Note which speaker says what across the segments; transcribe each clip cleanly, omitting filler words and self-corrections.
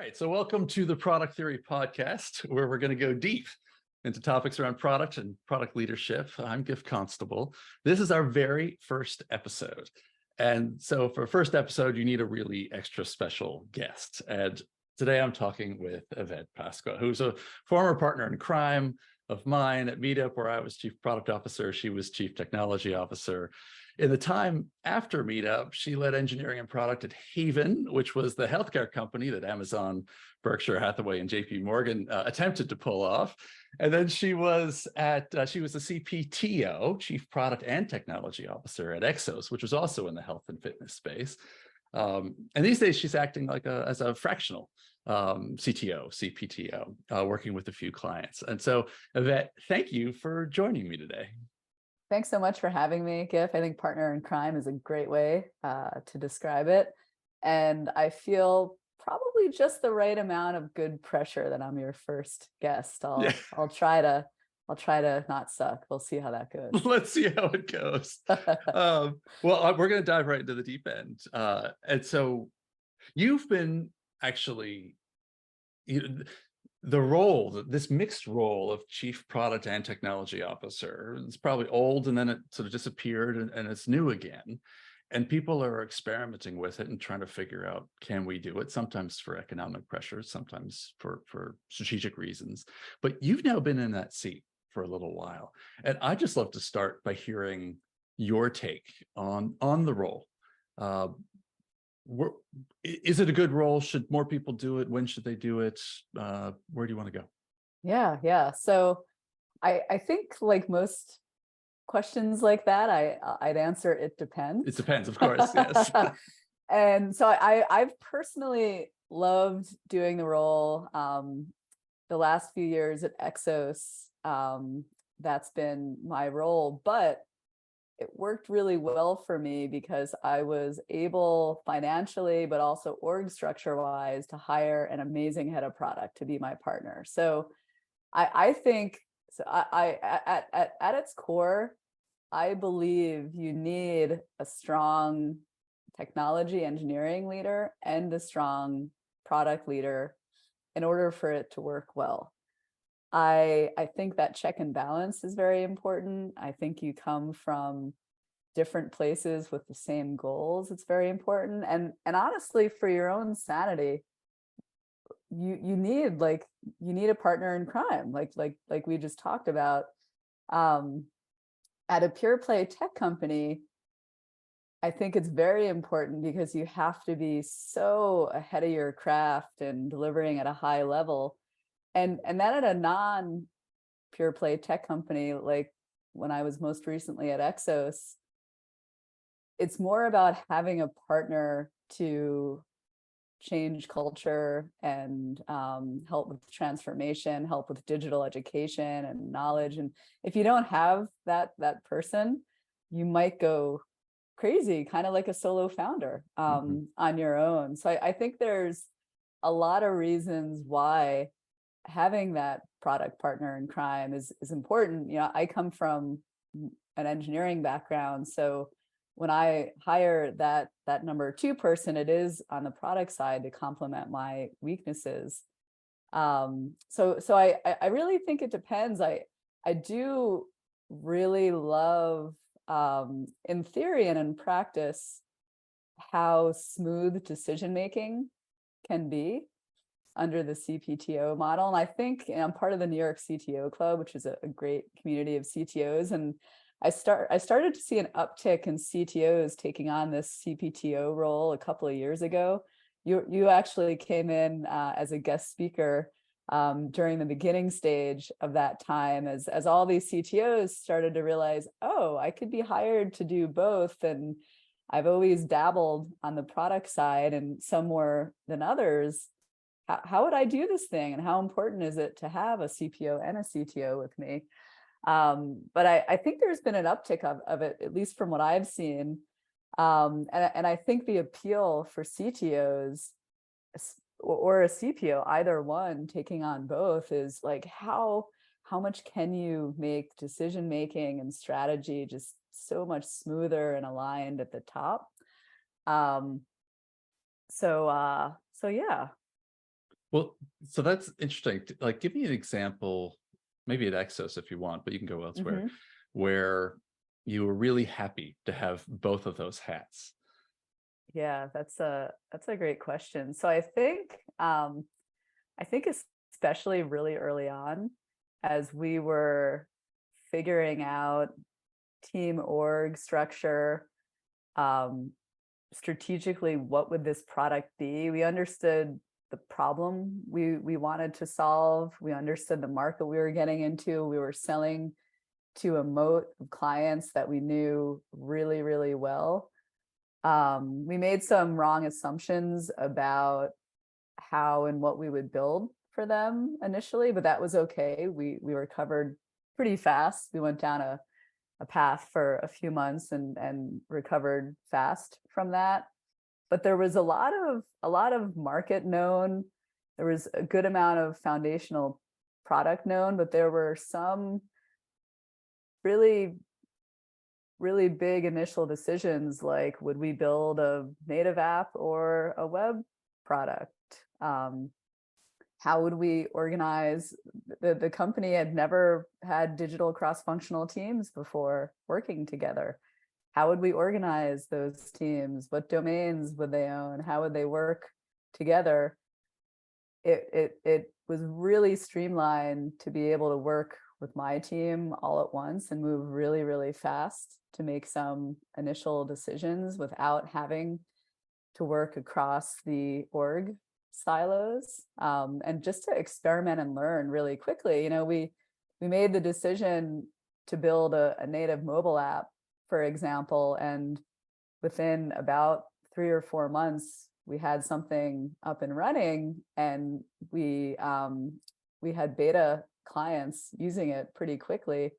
Speaker 1: right, so welcome to the Product Theory Podcast, where we're going to go deep into topics around product and product leadership. I'm Gift Constable. This is our very first episode. And so for first episode, you need a really extra special guest. And today I'm talking with Yvette Pasqua, who's a former partner in crime of mine at Meetup, where I was Chief Product Officer. She was Chief Technology Officer. In the time after Meetup, she led engineering and product at Haven, which was the healthcare company that Amazon, Berkshire Hathaway, and JP Morgan attempted to pull off. And then she was the CPTO, Chief Product and Technology Officer at EXOS, which was also in the health and fitness space. And these days, she's acting as a fractional CTO, CPTO, working with a few clients. And so, Yvette, thank you for joining me today.
Speaker 2: Thanks so much for having me, Gif. I think partner in crime is a great way to describe it. And I feel probably just the right amount of good pressure that I'm your first guest. I'll try to not suck. We'll see how that goes.
Speaker 1: Let's see how it goes. Well, we're going to dive right into the deep end. And so you've been actually, this mixed role of Chief Product and Technology Officer, it's probably old and then it sort of disappeared and it's new again. And people are experimenting with it and trying to figure out, can we do it? Sometimes for economic pressures, sometimes for strategic reasons. But you've now been in that seat for a little while. And I'd just love to start by hearing your take on the role. Is it a good role? Should more people do it? When should they do it? Where do you want to go?
Speaker 2: Yeah. So I think, like most questions like that, I'd answer it depends.
Speaker 1: It depends, of course, yes.
Speaker 2: And so I've personally loved doing the role. The last few years at EXOS, that's been my role, but it worked really well for me because I was able financially, but also org structure wise, to hire an amazing head of product to be my partner. So I think, so at its core, I believe you need a strong technology engineering leader and a strong product leader in order for it to work well. I think that check and balance is very important. I think you come from different places with the same goals. It's very important. And honestly, for your own sanity, you need a partner in crime, like we just talked about. At a pure play tech company, I think it's very important because you have to be so ahead of your craft and delivering at a high level. And then at a non-pure play tech company, like when I was most recently at EXOS, it's more about having a partner to change culture and help with transformation, help with digital education and knowledge. And if you don't have that person, you might go crazy, kind of like a solo founder on your own. So I think there's a lot of reasons why having that product partner in crime is important. I come from an engineering background, so when I hire that number two person, it is on the product side to complement my weaknesses. So I really think it depends. I do really love, in theory and in practice, how smooth decision making can be under the CPTO model. And I think I'm part of the New York CTO Club, which is a great community of CTOs. And I started to see an uptick in CTOs taking on this CPTO role a couple of years ago. You actually came in as a guest speaker during the beginning stage of that time, as all these CTOs started to realize, oh, I could be hired to do both. And I've always dabbled on the product side, and some more than others. How would I do this thing? And how important is it to have a CPO and a CTO with me? But I think there's been an uptick of it, at least from what I've seen. And I think the appeal for CTOs or a CPO, either one, taking on both, is like how much can you make decision making and strategy just so much smoother and aligned at the top. So yeah.
Speaker 1: Well, so that's interesting. Like, give me an example, maybe at Exos if you want, but you can go elsewhere,
Speaker 2: Mhm.
Speaker 1: where you were really happy to have both of those hats.
Speaker 2: Yeah, that's a great question. So I think especially really early on, as we were figuring out team org structure, um, strategically, what would this product be? We understood the problem we wanted to solve. We understood the market we were getting into. We were selling to a moat of clients that we knew really, really well. We made some wrong assumptions about how and what we would build for them initially, but that was okay. We recovered pretty fast. We went down a path for a few months and recovered fast from that. But there was a lot of market known. There was a good amount of foundational product known, but there were some really really big initial decisions, like would we build a native app or a web product? Um, how would we organize? The company had never had digital cross-functional teams before working together. How would we organize those teams? What domains would they own? How would they work together? It was really streamlined to be able to work with my team all at once and move really, really fast to make some initial decisions without having to work across the org silos, and just to experiment and learn really quickly. We made the decision to build a native mobile app, for example, and within about 3 or 4 months, we had something up and running, and we had beta clients using it pretty quickly.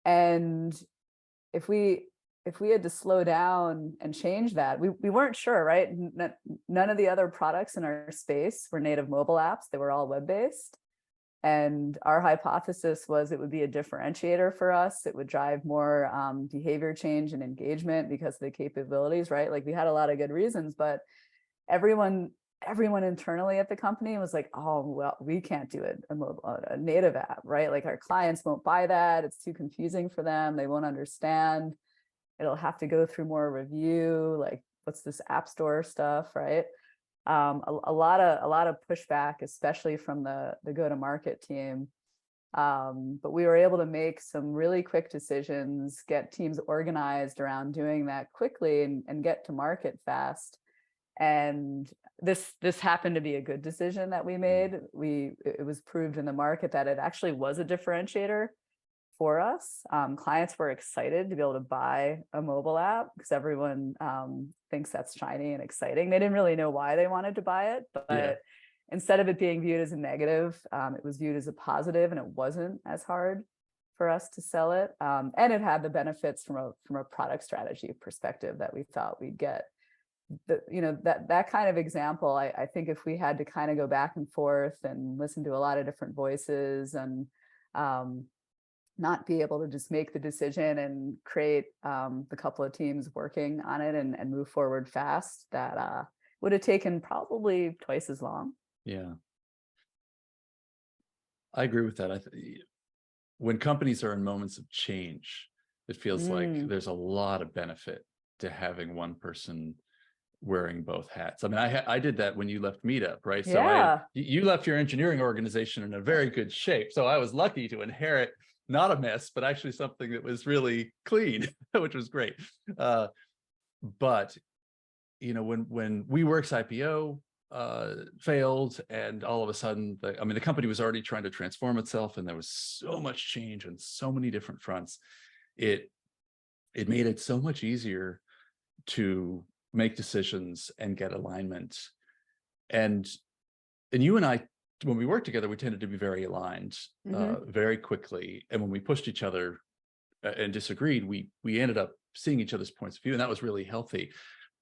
Speaker 2: And if we had to slow down and change that, we weren't sure, right? None of the other products in our space were native mobile apps. They were all web-based. And our hypothesis was it would be a differentiator for us. It would drive more behavior change and engagement because of the capabilities, right? Like, we had a lot of good reasons, but everyone internally at the company was like, oh, well, we can't do it a native app, right? Like, our clients won't buy that. It's too confusing for them. They won't understand. It'll have to go through more review. Like, what's this app store stuff, right? A lot of pushback, especially from the go-to-market team. But we were able to make some really quick decisions, get teams organized around doing that quickly, and get to market fast. And this happened to be a good decision that we made. It was proved in the market that it actually was a differentiator for us. Clients were excited to be able to buy a mobile app because everyone thinks that's shiny and exciting. They didn't really know why they wanted to buy it,
Speaker 1: Yeah.
Speaker 2: but instead of it being viewed as a negative, it was viewed as a positive, and it wasn't as hard for us to sell it. And it had the benefits from a product strategy perspective that we thought we'd get. That kind of example, I think if we had to kind of go back and forth and listen to a lot of different voices, and not be able to just make the decision and create the couple of teams working on it and move forward fast, that would have taken probably twice as long.
Speaker 1: Yeah, I agree with that. When companies are in moments of change, it feels like
Speaker 2: Mm,
Speaker 1: there's a lot of benefit to having one person wearing both hats. I mean, I did that when you left Meetup, right? So
Speaker 2: yeah.
Speaker 1: you left your engineering organization in a very good shape. So I was lucky to inherit not a mess, but actually something that was really clean, which was great. But when WeWork's IPO failed, and all of a sudden, the company was already trying to transform itself, and there was so much change on so many different fronts. It made it so much easier to make decisions and get alignment. And you and I, when we worked together, we tended to be very aligned
Speaker 2: Hmm.
Speaker 1: very quickly. And when we pushed each other and disagreed, we ended up seeing each other's points of view, and that was really healthy.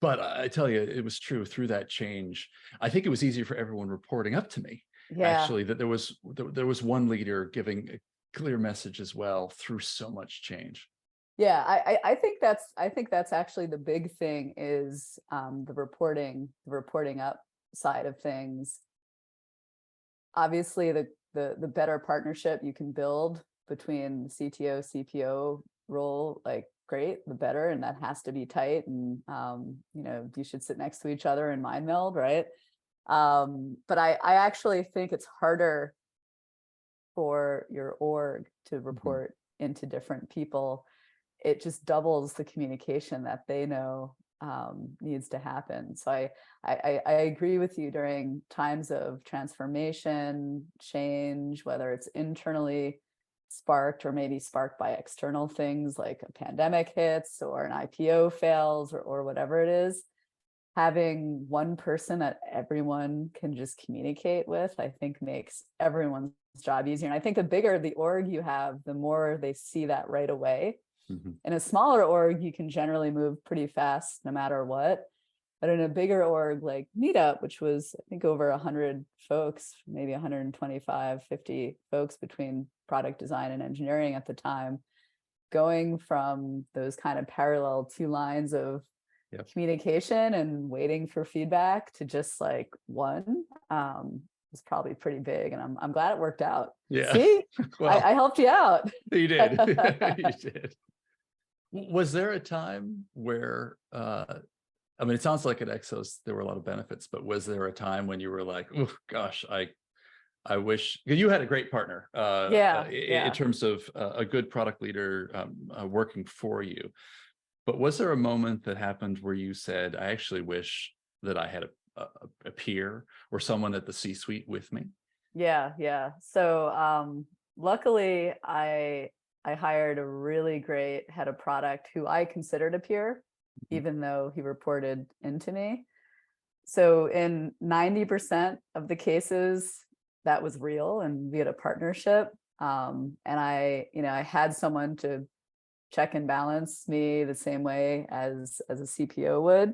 Speaker 1: But I tell you, it was true through that change. I think it was easier for everyone reporting up to me,
Speaker 2: Yeah.
Speaker 1: actually, that there was one leader giving a clear message as well through so much change.
Speaker 2: Yeah, I think that's actually the big thing, is the reporting up side of things. obviously the better partnership you can build between the CTO, CPO role, like great, the better, and that has to be tight. And you should sit next to each other and mind meld, right? But I actually think it's harder for your org to report into different people. It just doubles the communication that they know needs to happen. So I agree with you during times of transformation, change, whether it's internally sparked or maybe sparked by external things like a pandemic hits or an IPO fails or whatever it is. Having one person that everyone can just communicate with, I think makes everyone's job easier. And I think the bigger the org you have, the more they see that right away. In a smaller org, you can generally move pretty fast no matter what. But in a bigger org like Meetup, which was, I think, over 100 folks, maybe 125, 50 folks between product design and engineering at the time, going from those kind of parallel two lines of communication and waiting for feedback to just like one was probably pretty big. And I'm glad it worked out.
Speaker 1: Yeah.
Speaker 2: See,
Speaker 1: Well,
Speaker 2: I helped you out.
Speaker 1: You did. You did. Was there a time where, I mean, it sounds like at EXOS, there were a lot of benefits, but was there a time when you were like, oh gosh, I wish, you had a great partner in terms of a good product leader working for you. But was there a moment that happened where you said, I actually wish that I had a peer or someone at the C-suite with me?
Speaker 2: Yeah. So luckily, I hired a really great head of product who I considered a peer, even though he reported into me. So in 90% of the cases, that was real and we had a partnership. And I had someone to check and balance me the same way as a CPO would.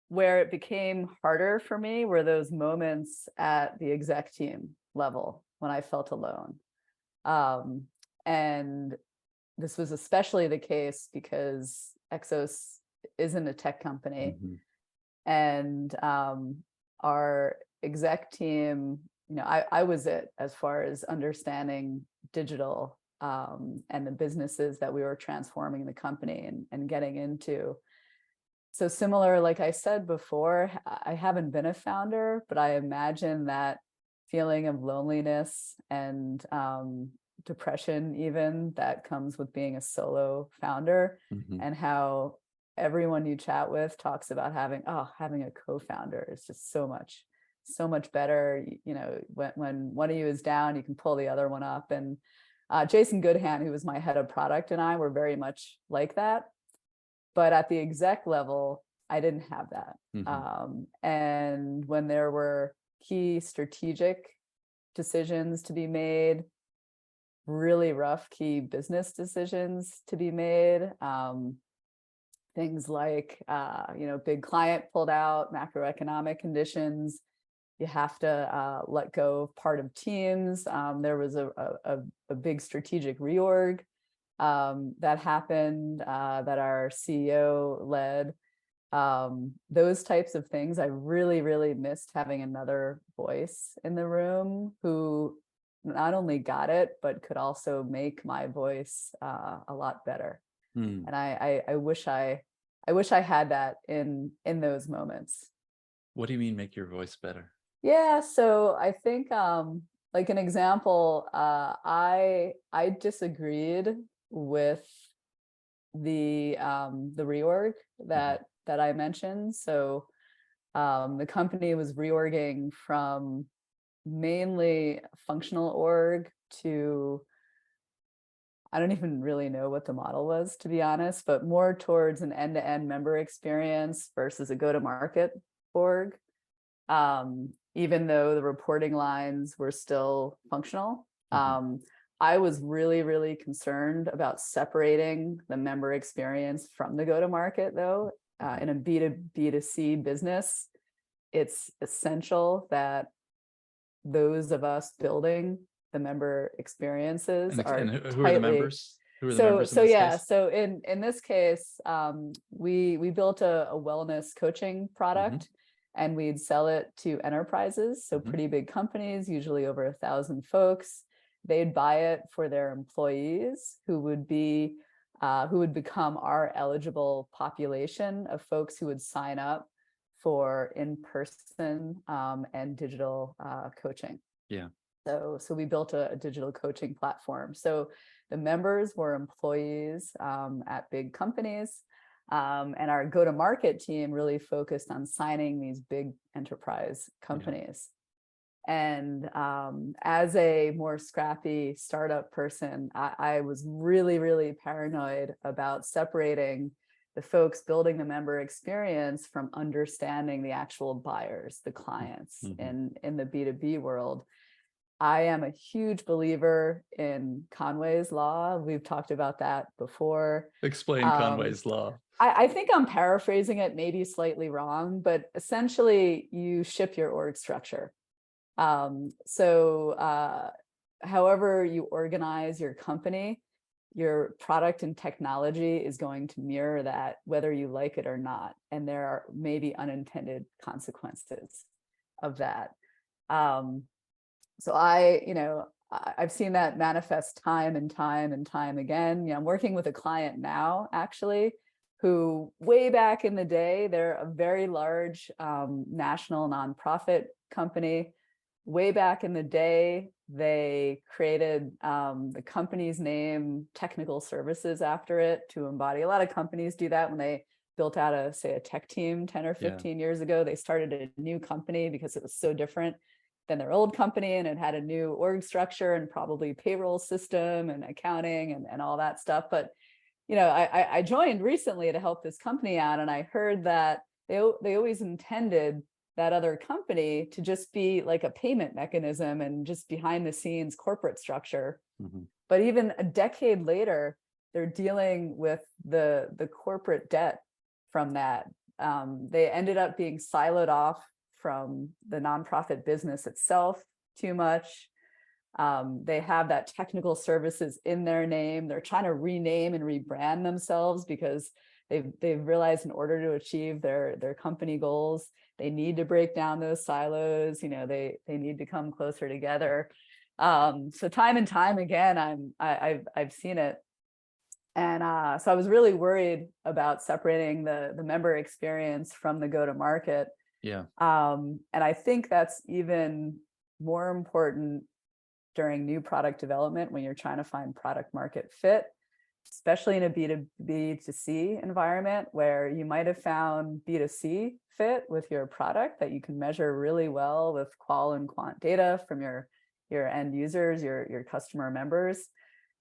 Speaker 2: Where it became harder for me were those moments at the exec team level when I felt alone. And this was especially the case because EXOS isn't a tech company. And our exec team, I was it as far as understanding digital and the businesses that we were transforming the company and getting into. So similar, like I said before, I haven't been a founder, but I imagine that feeling of loneliness and depression even that comes with being a solo founder, and how everyone you chat with talks about having a co-founder is just so much better. When one of you is down, you can pull the other one up. And Jason Goodhand, who was my head of product, and I were very much like that. But at the exec level, I didn't have that. And when there were key strategic decisions to be made, really rough key business decisions to be made, things like, big client pulled out, macroeconomic conditions, you have to let go of part of teams. There was a big strategic reorg that happened that our CEO led. Those types of things, I really, really missed having another voice in the room who not only got it, but could also make my voice a lot better. And I wish I had that in those moments.
Speaker 1: What do you mean make your voice better?
Speaker 2: Yeah, so I think like an example, I disagreed with the reorg that I mentioned. So the company was reorging from mainly functional org to, I don't even really know what the model was, to be honest, but more towards an end-to-end member experience versus a go-to-market org. Even though the reporting lines were still functional. I was really, really concerned about separating the member experience from the go-to-market, though. In a B2B2C business, it's essential that those of us building the member experiences are
Speaker 1: and who
Speaker 2: tightly.
Speaker 1: are the members? Who are the members in this case?
Speaker 2: So in this case, we built a wellness coaching product. and we'd sell it to enterprises, so
Speaker 1: Mhm.
Speaker 2: pretty big companies, usually over 1,000 folks. They'd buy it for their employees, who would become our eligible population of folks who would sign up for in-person and digital coaching.
Speaker 1: Yeah.
Speaker 2: So we built a digital coaching platform. So the members were employees at big companies, and our go-to-market team really focused on signing these big enterprise companies. And as a more scrappy startup person, I was really, really paranoid about separating the folks building the member experience from understanding the actual buyers, the clients in the B2B world. I am a huge believer in Conway's law. We've talked about that before.
Speaker 1: Explain Conway's law.
Speaker 2: I think I'm paraphrasing it, maybe slightly wrong, but essentially you ship your org structure. However you organize your company, your product and technology is going to mirror that, whether you like it or not. And there are maybe unintended consequences of that. So I've seen that manifest time and time and time again. I'm working with a client now, actually, who way back in the day, they're a very large national nonprofit company. Way back in the day, they created the company's name, technical services, after it to embody. A lot of companies do that when they built out a tech team 10 or 15 years ago. They started a new company because it was so different than their old company, and it had a new org structure and probably payroll system and accounting and all that stuff. But I joined recently to help this company out, and I heard that they always intended that other company to just be like a payment mechanism and just behind the scenes corporate structure. But even a decade later, they're dealing with the corporate debt from that. They ended up being siloed off from the nonprofit business itself too much. They have that technical services in their name. They're trying to rename and rebrand themselves because they've realized in order to achieve their company goals, they need to break down those silos. They need to come closer together. So time and time again, I've seen it. And so I was really worried about separating the member experience from the go-to-market.
Speaker 1: Yeah.
Speaker 2: And I think that's even more important during new product development when you're trying to find product market fit, especially in a B2B to C environment where you might have found B2C fit with your product that you can measure really well with qual and quant data from your end users, your customer members.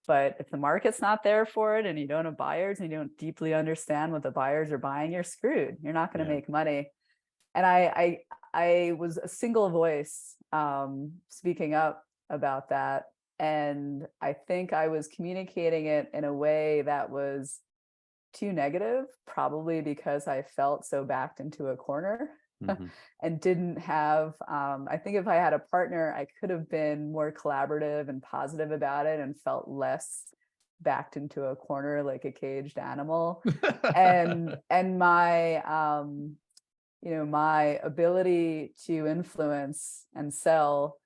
Speaker 2: But if the market's not there for it and you don't have buyers and you don't deeply understand what the buyers are buying, you're screwed. You're not going to make money. And I was a single voice speaking up about that. And I think I was communicating it in a way that was too negative, probably because I felt so backed into a corner and didn't have, I think if I had a partner, I could have been more collaborative and positive about it and felt less backed into a corner like a caged animal. and my ability to influence and sell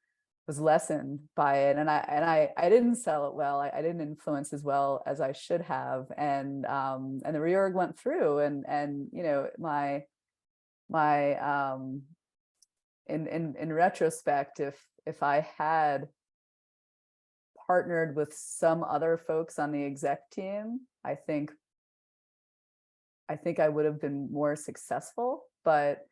Speaker 2: was lessened by it, and I didn't sell it well. I didn't influence as well as I should have, and the reorg went through, and in retrospect, if I had partnered with some other folks on the exec team, I think I would have been more successful. But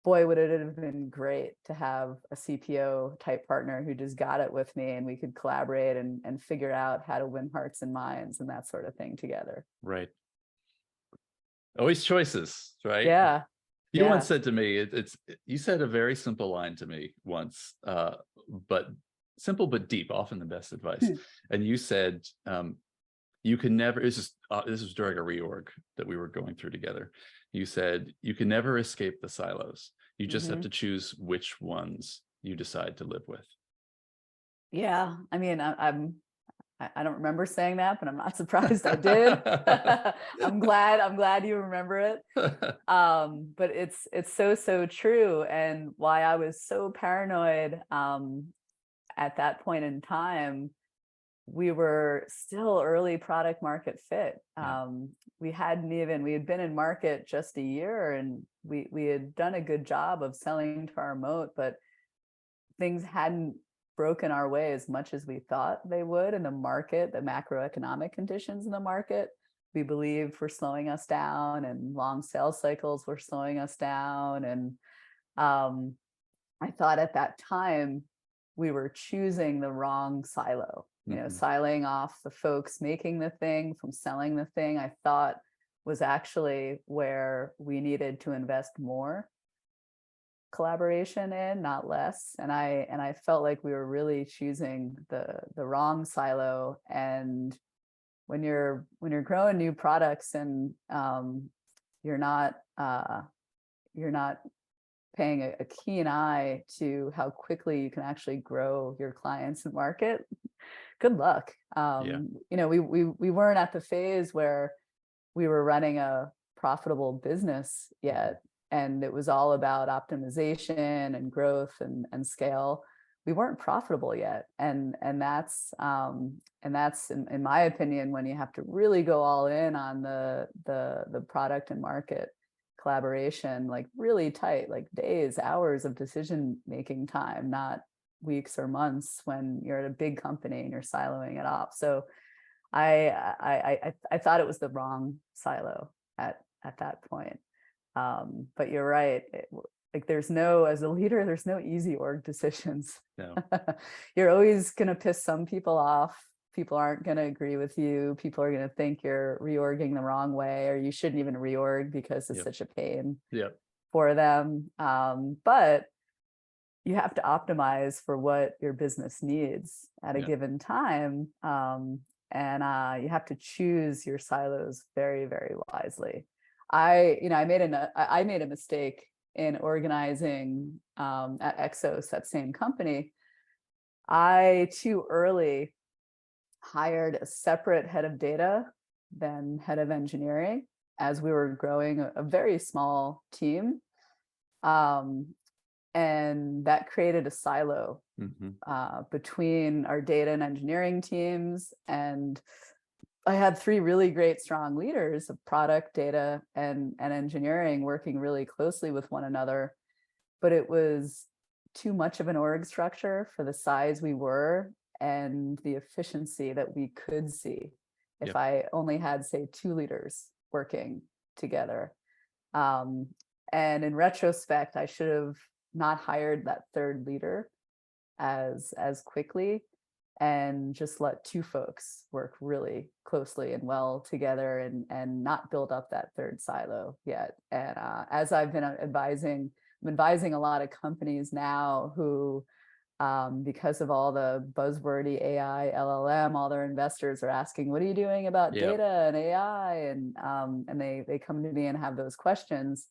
Speaker 2: boy, would it have been great to have a CPO type partner who just got it with me, and we could collaborate and figure out how to win hearts and minds and that sort of thing together.
Speaker 1: Right. Always choices, right?
Speaker 2: Yeah.
Speaker 1: You once said to me, you said a very simple line to me once, but simple but deep, often the best advice. And you said, you can never, this was during a reorg that we were going through together. You said, you can never escape the silos. You just have to choose which ones you decide to live with.
Speaker 2: Yeah. I mean, I don't remember saying that, but I'm not surprised I did. I'm glad you remember it. But it's so true. And why I was so paranoid at that point in time, we were still early product market fit.
Speaker 1: Yeah.
Speaker 2: We had been in market just a year, and we had done a good job of selling to our moat, but things hadn't broken our way as much as we thought they would in the market. The macroeconomic conditions in the market, we believed, were slowing us down, and long sales cycles were slowing us down. And I thought at that time we were choosing the wrong silo, siloing off the folks making the thing from selling the thing. I thought was actually where we needed to invest more collaboration in, not less. And I felt like we were really choosing the wrong silo. And when you're growing new products, and you're not paying a keen eye to how quickly you can actually grow your clients and market, good luck. We weren't at the phase where we were running a profitable business yet, and it was all about optimization and growth and scale. We weren't profitable yet, and that's in my opinion, when you have to really go all in on the product and market collaboration, like really tight, like days, hours of decision making time, not weeks or months when you're at a big company and you're siloing it off. So I thought it was the wrong silo at that point. But you're right. As a leader, there's no easy org decisions.
Speaker 1: No.
Speaker 2: You're always going to piss some people off. People aren't going to agree with you. People are going to think you're reorging the wrong way, or you shouldn't even reorg because it's such a pain for them. But you have to optimize for what your business needs at a given time. And you have to choose your silos very, very wisely. I made a mistake in organizing at EXOS, that same company. I too early hired a separate head of data than head of engineering, as we were growing a very small team. And that created a silo between our data and engineering teams. And I had 3 really great, strong leaders of product, data, and engineering working really closely with one another. But it was too much of an org structure for the size we were and the efficiency that we could see if I only had, say, 2 leaders working together. And in retrospect, I should have not hired that 3rd leader as quickly, and just let 2 folks work really closely and well together, and not build up that 3rd silo yet. And as I've been advising a lot of companies now who, because of all the buzzwordy AI, LLM, all their investors are asking, what are you doing about data and AI? And they come to me and have those questions.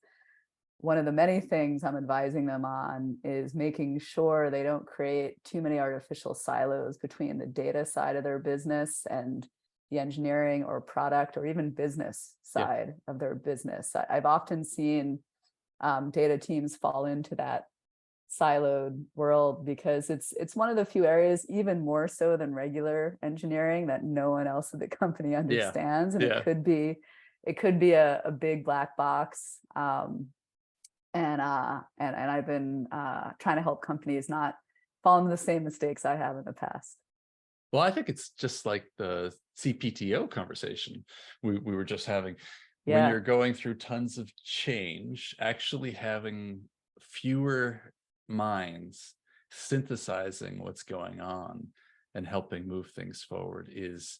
Speaker 2: One of the many things I'm advising them on is making sure they don't create too many artificial silos between the data side of their business and the engineering or product or even business side of their business. I've often seen data teams fall into that siloed world because it's one of the few areas, even more so than regular engineering, that no one else at the company understands. And it could be a big black box. And I've been trying to help companies not fall into the same mistakes I have in the past.
Speaker 1: Well, I think it's just like the CPTO conversation we were just having. When you're going through tons of change, actually having fewer minds synthesizing what's going on and helping move things forward is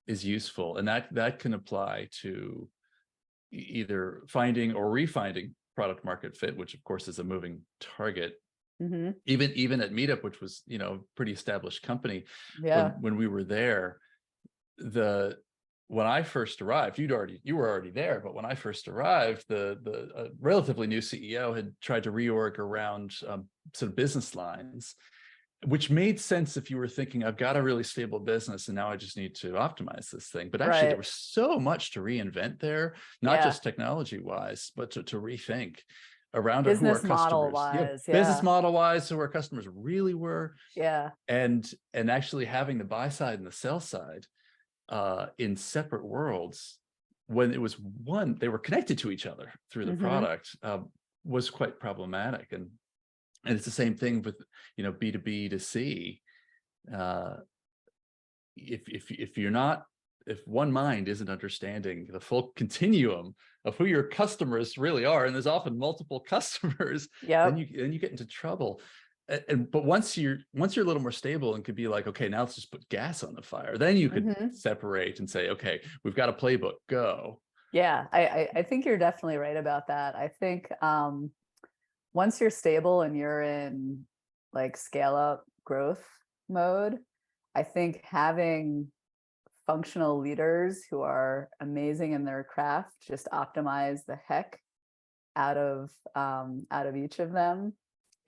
Speaker 1: useful. And that can apply to either finding or refinding product market fit, which of course is a moving target. Even at Meetup, which was, pretty established company, when we were there, when I first arrived, you were already there, but when I first arrived, the relatively new CEO had tried to reorg around sort of business lines, which made sense if you were thinking, I've got a really stable business and now I just need to optimize this thing. But actually, there
Speaker 2: Right.
Speaker 1: was so much to reinvent there, not
Speaker 2: Yeah.
Speaker 1: just technology wise, but to rethink around who our
Speaker 2: Business model
Speaker 1: customers,
Speaker 2: wise.
Speaker 1: business
Speaker 2: Yeah.
Speaker 1: model wise, who our customers really were,
Speaker 2: Yeah.
Speaker 1: and actually having the buy side and the sell side in separate worlds when it was one, they were connected to each other through the
Speaker 2: Hmm.
Speaker 1: product, was quite problematic. And it's the same thing with, B2B to C. If you're not, if one mind isn't understanding the full continuum of who your customers really are, and there's often multiple customers, then
Speaker 2: Yep.
Speaker 1: you get into trouble. But once you're a little more stable and could be like, okay, now let's just put gas on the fire, then you could
Speaker 2: Hmm.
Speaker 1: separate and say, okay, we've got a playbook, go.
Speaker 2: Yeah. I think you're definitely right about that. I think once you're stable and you're in like scale up growth mode, I think having functional leaders who are amazing in their craft just optimize the heck out of each of them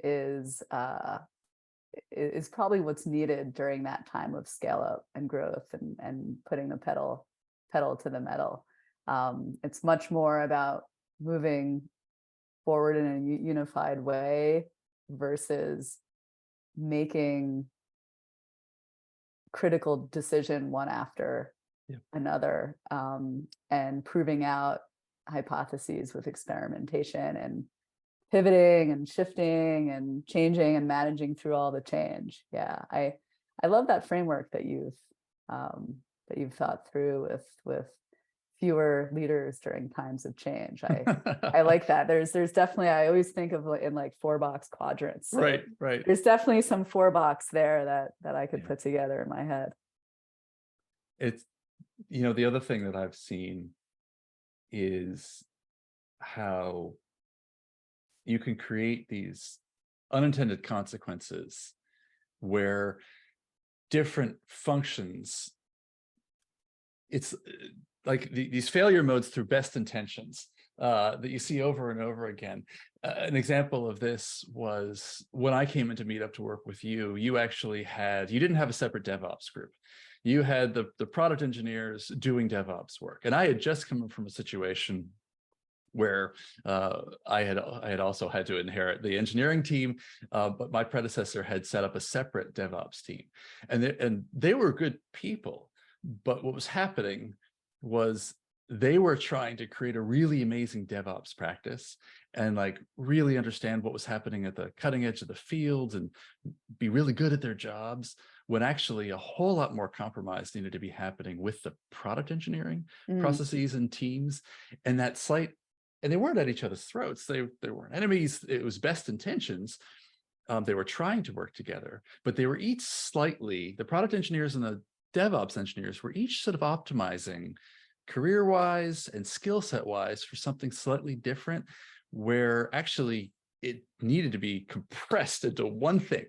Speaker 2: is probably what's needed during that time of scale up and growth and putting the pedal to the metal. It's much more about moving forward in a unified way versus making critical decision one after another, and proving out hypotheses with experimentation and pivoting and shifting and changing and managing through all the change. Yeah, I love that framework that you've thought through with fewer leaders during times of change. I like that. There's definitely, I always think of in like 4-box quadrants. So
Speaker 1: Right.
Speaker 2: there's definitely some 4-box there that I could put together in my head.
Speaker 1: It's, the other thing that I've seen is how you can create these unintended consequences where different functions, it's like these failure modes through best intentions that you see over and over again. An example of this was when I came into Meetup to work with you, you didn't have a separate DevOps group. You had the product engineers doing DevOps work. And I had just come from a situation where I had also had to inherit the engineering team, but my predecessor had set up a separate DevOps team, and they were good people. But what was happening was they were trying to create a really amazing DevOps practice and like really understand what was happening at the cutting edge of the field and be really good at their jobs, when actually a whole lot more compromise needed to be happening with the product engineering processes and teams. And they weren't at each other's throats. They weren't enemies. It was best intentions. They were trying to work together, but they were each the product engineers and the DevOps engineers were each sort of optimizing career-wise and skill set-wise for something slightly different, where actually it needed to be compressed into one thing.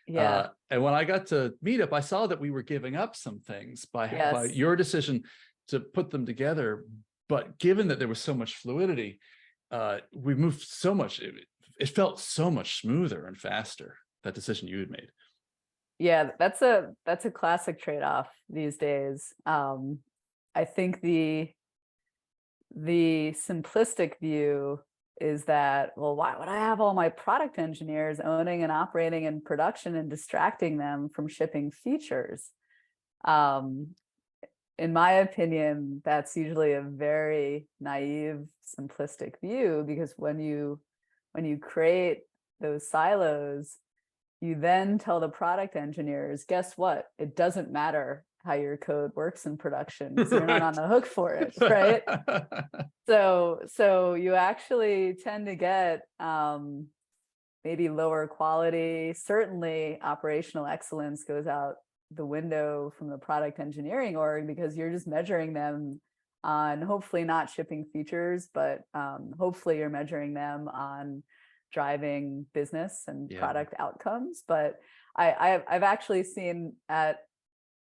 Speaker 2: Yeah.
Speaker 1: And when I got to Meetup, I saw that we were giving up some things by your decision to put them together. But given that there was so much fluidity, we moved so much. It felt so much smoother and faster, that decision you had made.
Speaker 2: Yeah, that's a classic trade-off these days. I think the simplistic view is that, well, why would I have all my product engineers owning and operating in production and distracting them from shipping features? In my opinion, that's usually a very naive, simplistic view, because when you create those silos, you then tell the product engineers, guess what? It doesn't matter how your code works in production because you're not on the hook for it, right? So you actually tend to get maybe lower quality. Certainly operational excellence goes out the window from the product engineering org, because you're just measuring them on hopefully not shipping features, but hopefully you're measuring them on driving business and product outcomes. But I've actually seen at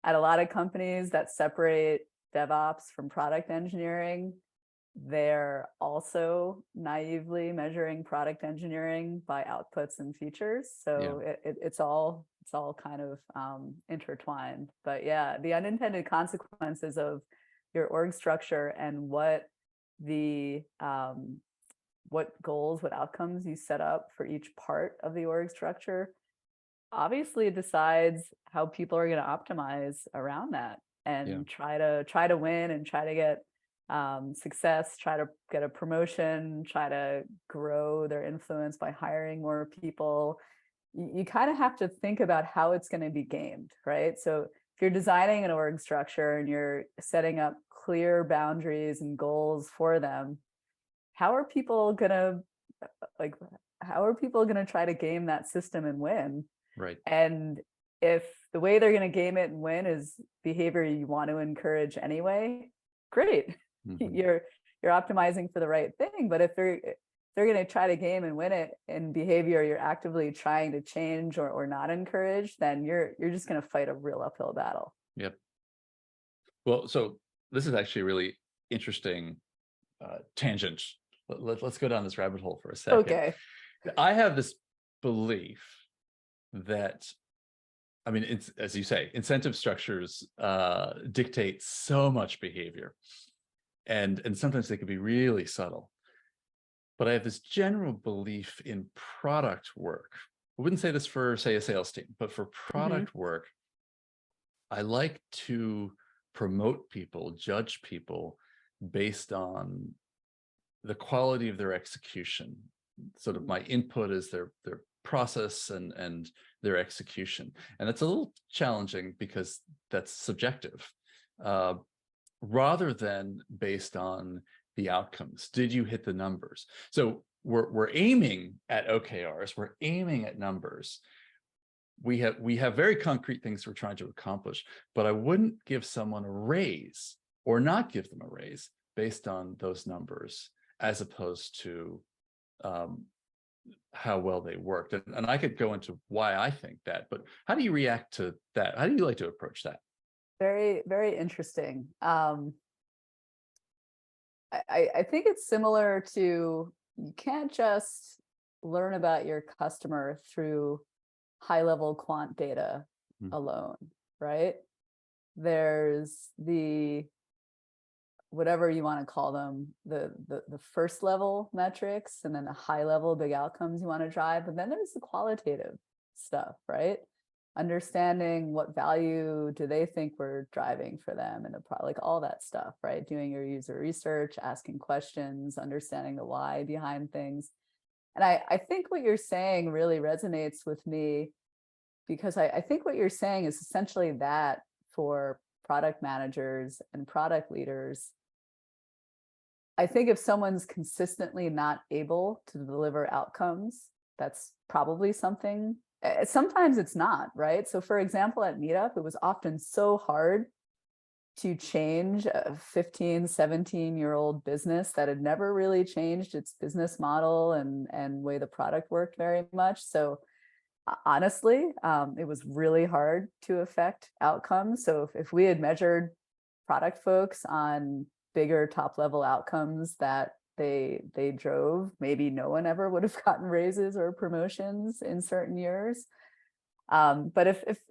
Speaker 2: a lot of companies that separate DevOps from product engineering, they're also naively measuring product engineering by outputs and features. So it's all kind of intertwined. But yeah, the unintended consequences of your org structure and what goals, what outcomes you set up for each part of the org structure obviously decides how people are going to optimize around that and try to win and try to get success, try to get a promotion, try to grow their influence by hiring more people. You kind of have to think about how it's going to be gamed, right? So if you're designing an org structure and you're setting up clear boundaries and goals for them, how are people going to try to game that system and win?
Speaker 1: Right.
Speaker 2: And if the way they're going to game it and win is behavior you want to encourage anyway, great. Mm-hmm. You're optimizing for the right thing. But if they're going to try to game and win it in behavior you're actively trying to change or not encourage, then you're just going to fight a real uphill battle.
Speaker 1: Yep. Well, so this is actually a really interesting tangent. Let's go down this rabbit hole for a second.
Speaker 2: Okay.
Speaker 1: I have this belief that, I mean, it's, as you say, incentive structures dictate so much behavior, and sometimes they can be really subtle. But I have this general belief in product work. I wouldn't say this for, say, a sales team, but for product work, I like to promote people, judge people based on the quality of their execution. Sort of my input is their process and their execution. And that's a little challenging because that's subjective, rather than based on the outcomes. Did you hit the numbers? So we're aiming at OKRs, we're aiming at numbers. We have very concrete things we're trying to accomplish, but I wouldn't give someone a raise or not give them a raise based on those numbers, as opposed to how well they worked. And I could go into why I think that, but how do you react to that? How do you like to approach that?
Speaker 2: Very, very interesting. I think it's similar to, you can't just learn about your customer through high-level quant data alone, right? There's the, whatever you want to call them, the first level metrics, and then the high level big outcomes you want to drive. But then there's the qualitative stuff, right? Understanding what value do they think we're driving for them, and like all that stuff, right? Doing your user research, asking questions, understanding the why behind things. And I think what you're saying really resonates with me, because I think what you're saying is essentially that for product managers and product leaders. I think if someone's consistently not able to deliver outcomes, that's probably something. Sometimes it's not, right? So for example, at Meetup, it was often so hard to change a 15, 17-year-old business that had never really changed its business model and way the product worked very much. So honestly, it was really hard to affect outcomes. So if we had measured product folks on bigger top level outcomes that they drove, maybe no one ever would have gotten raises or promotions in certain years. But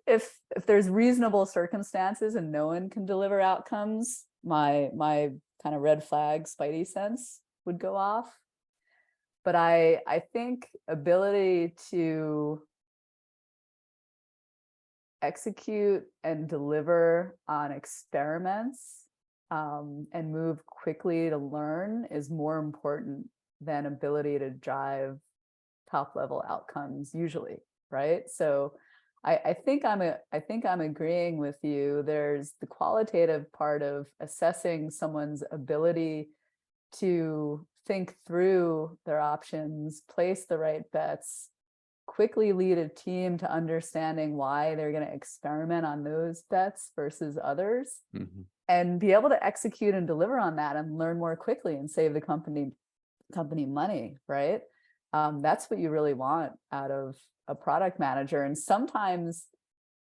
Speaker 2: if there's reasonable circumstances and no one can deliver outcomes, my kind of red flag spidey sense would go off. But I think ability to execute and deliver on experiments and move quickly to learn is more important than ability to drive top level outcomes usually, right? So I think I'm agreeing with you. There's the qualitative part of assessing someone's ability to think through their options, place the right bets, quickly lead a team to understanding why they're going to experiment on those bets versus others, and be able to execute and deliver on that and learn more quickly and save the company money, right? That's what you really want out of a product manager. And sometimes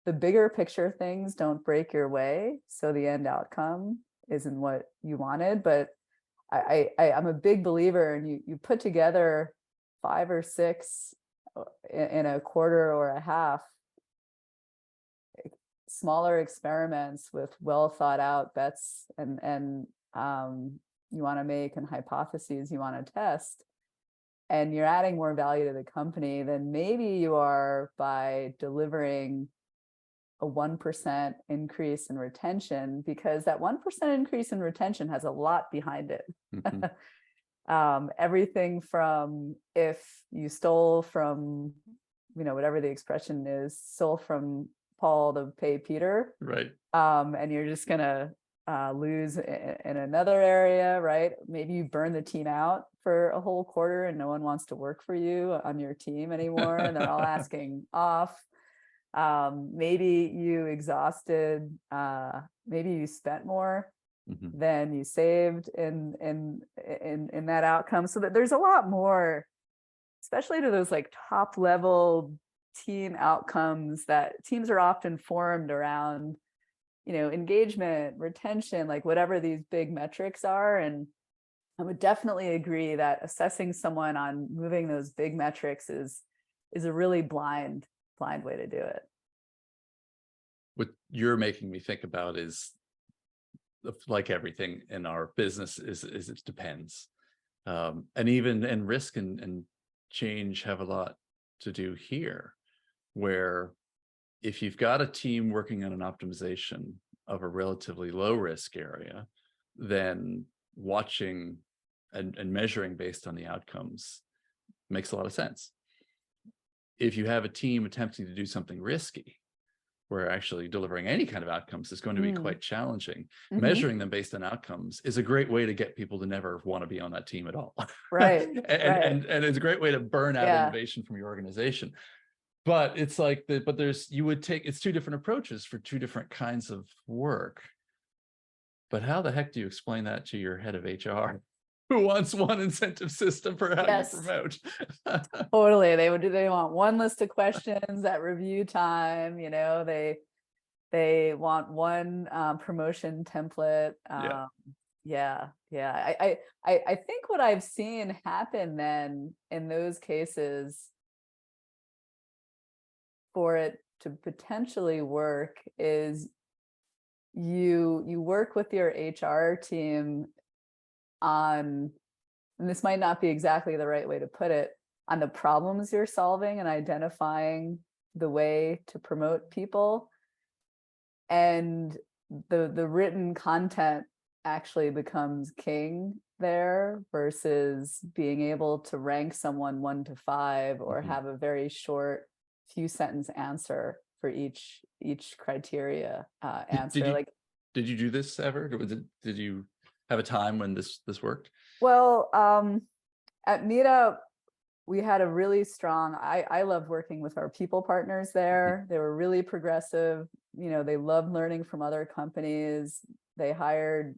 Speaker 2: the bigger picture things don't break your way, so the end outcome isn't what you wanted. But I'm a big believer, and you put together 5 or 6 in a quarter or a half, smaller experiments with well thought out bets and you want to make and hypotheses you want to test, and you're adding more value to the company than maybe you are by delivering a 1% increase in retention, because that 1% increase in retention has a lot behind it. Everything from, if you stole from, whatever the expression is, stole from Paul to pay Peter,
Speaker 1: Right.
Speaker 2: and you're just gonna lose in another area, right? Maybe you burn the team out for a whole quarter and no one wants to work for you on your team anymore, and they're all asking off. Maybe you exhausted, maybe you spent more than you saved in that outcome. So that there's a lot more, especially to those like top level team outcomes, that teams are often formed around, engagement, retention, like whatever these big metrics are. And I would definitely agree that assessing someone on moving those big metrics is a really blind way to do it.
Speaker 1: What you're making me think about is, like everything in our business, is it depends. And even and risk and change have a lot to do here, where if you've got a team working on an optimization of a relatively low risk area, then watching and measuring based on the outcomes makes a lot of sense. If you have a team attempting to do something risky, where actually delivering any kind of outcomes is going to be quite challenging, measuring them based on outcomes is a great way to get people to never want to be on that team at all.
Speaker 2: Right.
Speaker 1: And it's a great way to burn out innovation from your organization. But it's like it's 2 different approaches for 2 different kinds of work. But how the heck do you explain that to your head of HR, who wants one incentive system for how you promote?
Speaker 2: Totally. They want one list of questions at review time, they want one promotion template. Yeah. I think what I've seen happen then in those cases, for it to potentially work, is you work with your HR team on, and this might not be exactly the right way to put it, on the problems you're solving and identifying the way to promote people. And the written content actually becomes king there, versus being able to rank someone 1 to 5 or have a very short few sentence answer for each criteria answer.
Speaker 1: Did you do this ever? Did you have a time when this worked?
Speaker 2: Well, at Meetup, we had a really strong, I loved working with our people partners there. They were really progressive. They loved learning from other companies. They hired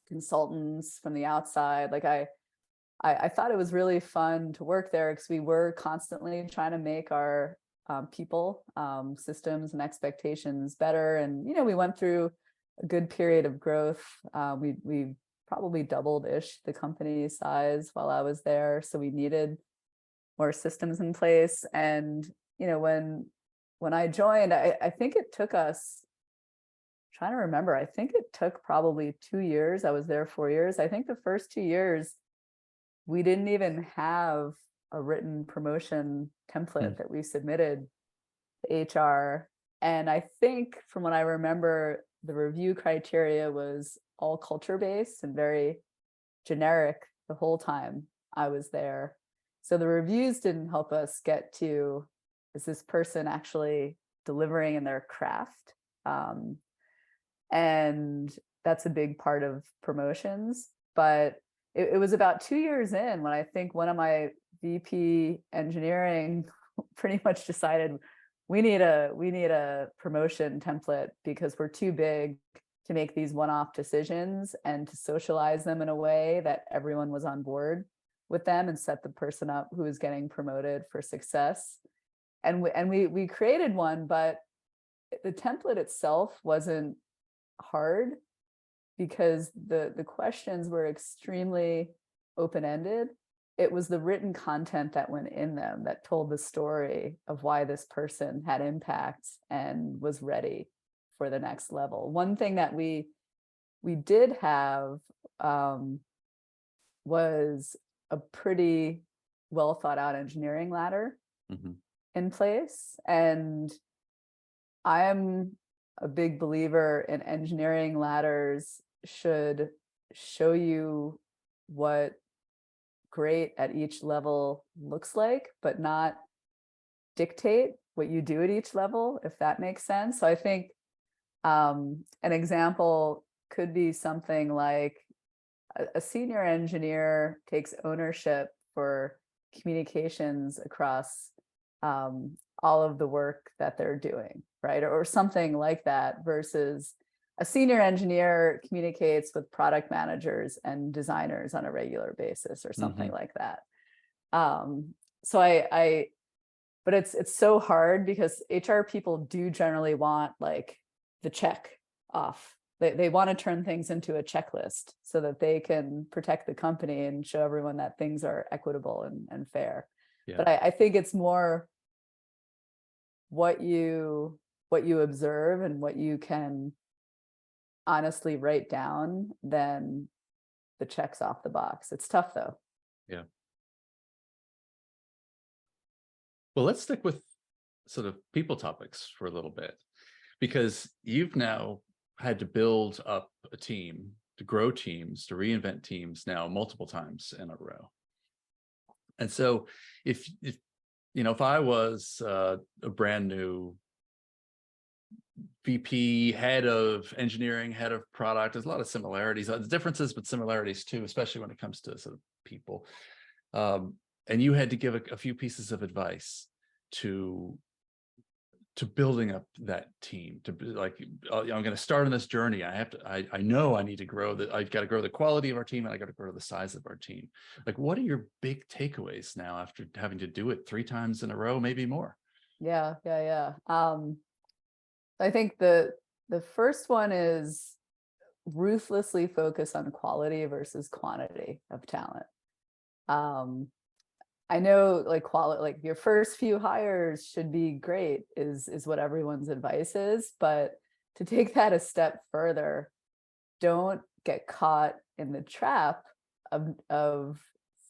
Speaker 2: consultants from the outside. Like I thought it was really fun to work there, because we were constantly trying to make our people systems and expectations better. And, we went through a good period of growth. We probably doubled-ish the company size while I was there. So we needed more systems in place. And, when I joined, I think it took us, trying to remember, I think it took probably 2 years. I was there 4 years. I think the first 2 years, we didn't even have a written promotion template that we submitted to HR. And I think from what I remember, the review criteria was all culture-based and very generic the whole time I was there. So the reviews didn't help us get to, is this person actually delivering in their craft? And that's a big part of promotions. But it was about 2 years in when I think one of my VP engineering pretty much decided we need a promotion template, because we're too big to make these one-off decisions, and to socialize them in a way that everyone was on board with them and set the person up who was getting promoted for success. And we created one, but the template itself wasn't hard. because the questions were extremely open-ended. It was the written content that went in them that told the story of why this person had impact and was ready for the next level. One thing that we did have was a pretty well thought out engineering ladder in place. And I am a big believer in engineering ladders should show you what great at each level looks like, but not dictate what you do at each level, if that makes sense. So I think an example could be something like a senior engineer takes ownership for communications across all of the work that they're doing, right? Or something like that, versus a senior engineer communicates with product managers and designers on a regular basis, or something like that. So but it's so hard because HR people do generally want like the check off. They want to turn things into a checklist so that they can protect the company and show everyone that things are equitable and fair.
Speaker 1: Yeah.
Speaker 2: But I think it's more what you observe and what you can honestly write down than the checks off the box. It's tough though.
Speaker 1: Yeah. Well, let's stick with sort of people topics for a little bit, because you've now had to build up a team, to grow teams, to reinvent teams now multiple times in a row. And so if I was a brand new VP, head of engineering, head of product, there's a lot of similarities, differences, but similarities too, especially when it comes to sort of people. And you had to give a few pieces of advice to building up that team, to be like, I'm going to start on this journey. I know I need to grow that. I've got to grow the quality of our team, and I got to grow the size of our team. Like, what are your big takeaways now after having to do it 3 times in a row, maybe more?
Speaker 2: Yeah. I think the first one is ruthlessly focus on quality versus quantity of talent. I know like quality, like your first few hires should be great is what everyone's advice is, but to take that a step further, don't get caught in the trap of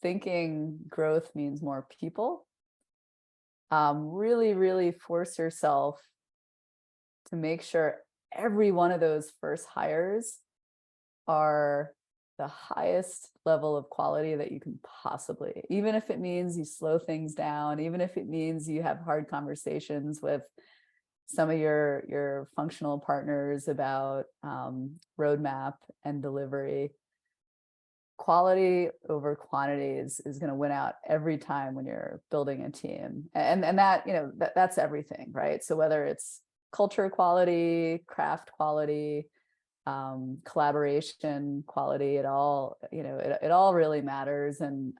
Speaker 2: thinking growth means more people. Really force yourself to make sure every one of those first hires are the highest level of quality that you can possibly, even if it means you slow things down, even if it means you have hard conversations with some of your functional partners about roadmap and delivery. Quality over quantity is going to win out every time when you're building a team, and that that's everything, right? So whether it's culture quality, craft quality, collaboration quality, it all really matters. And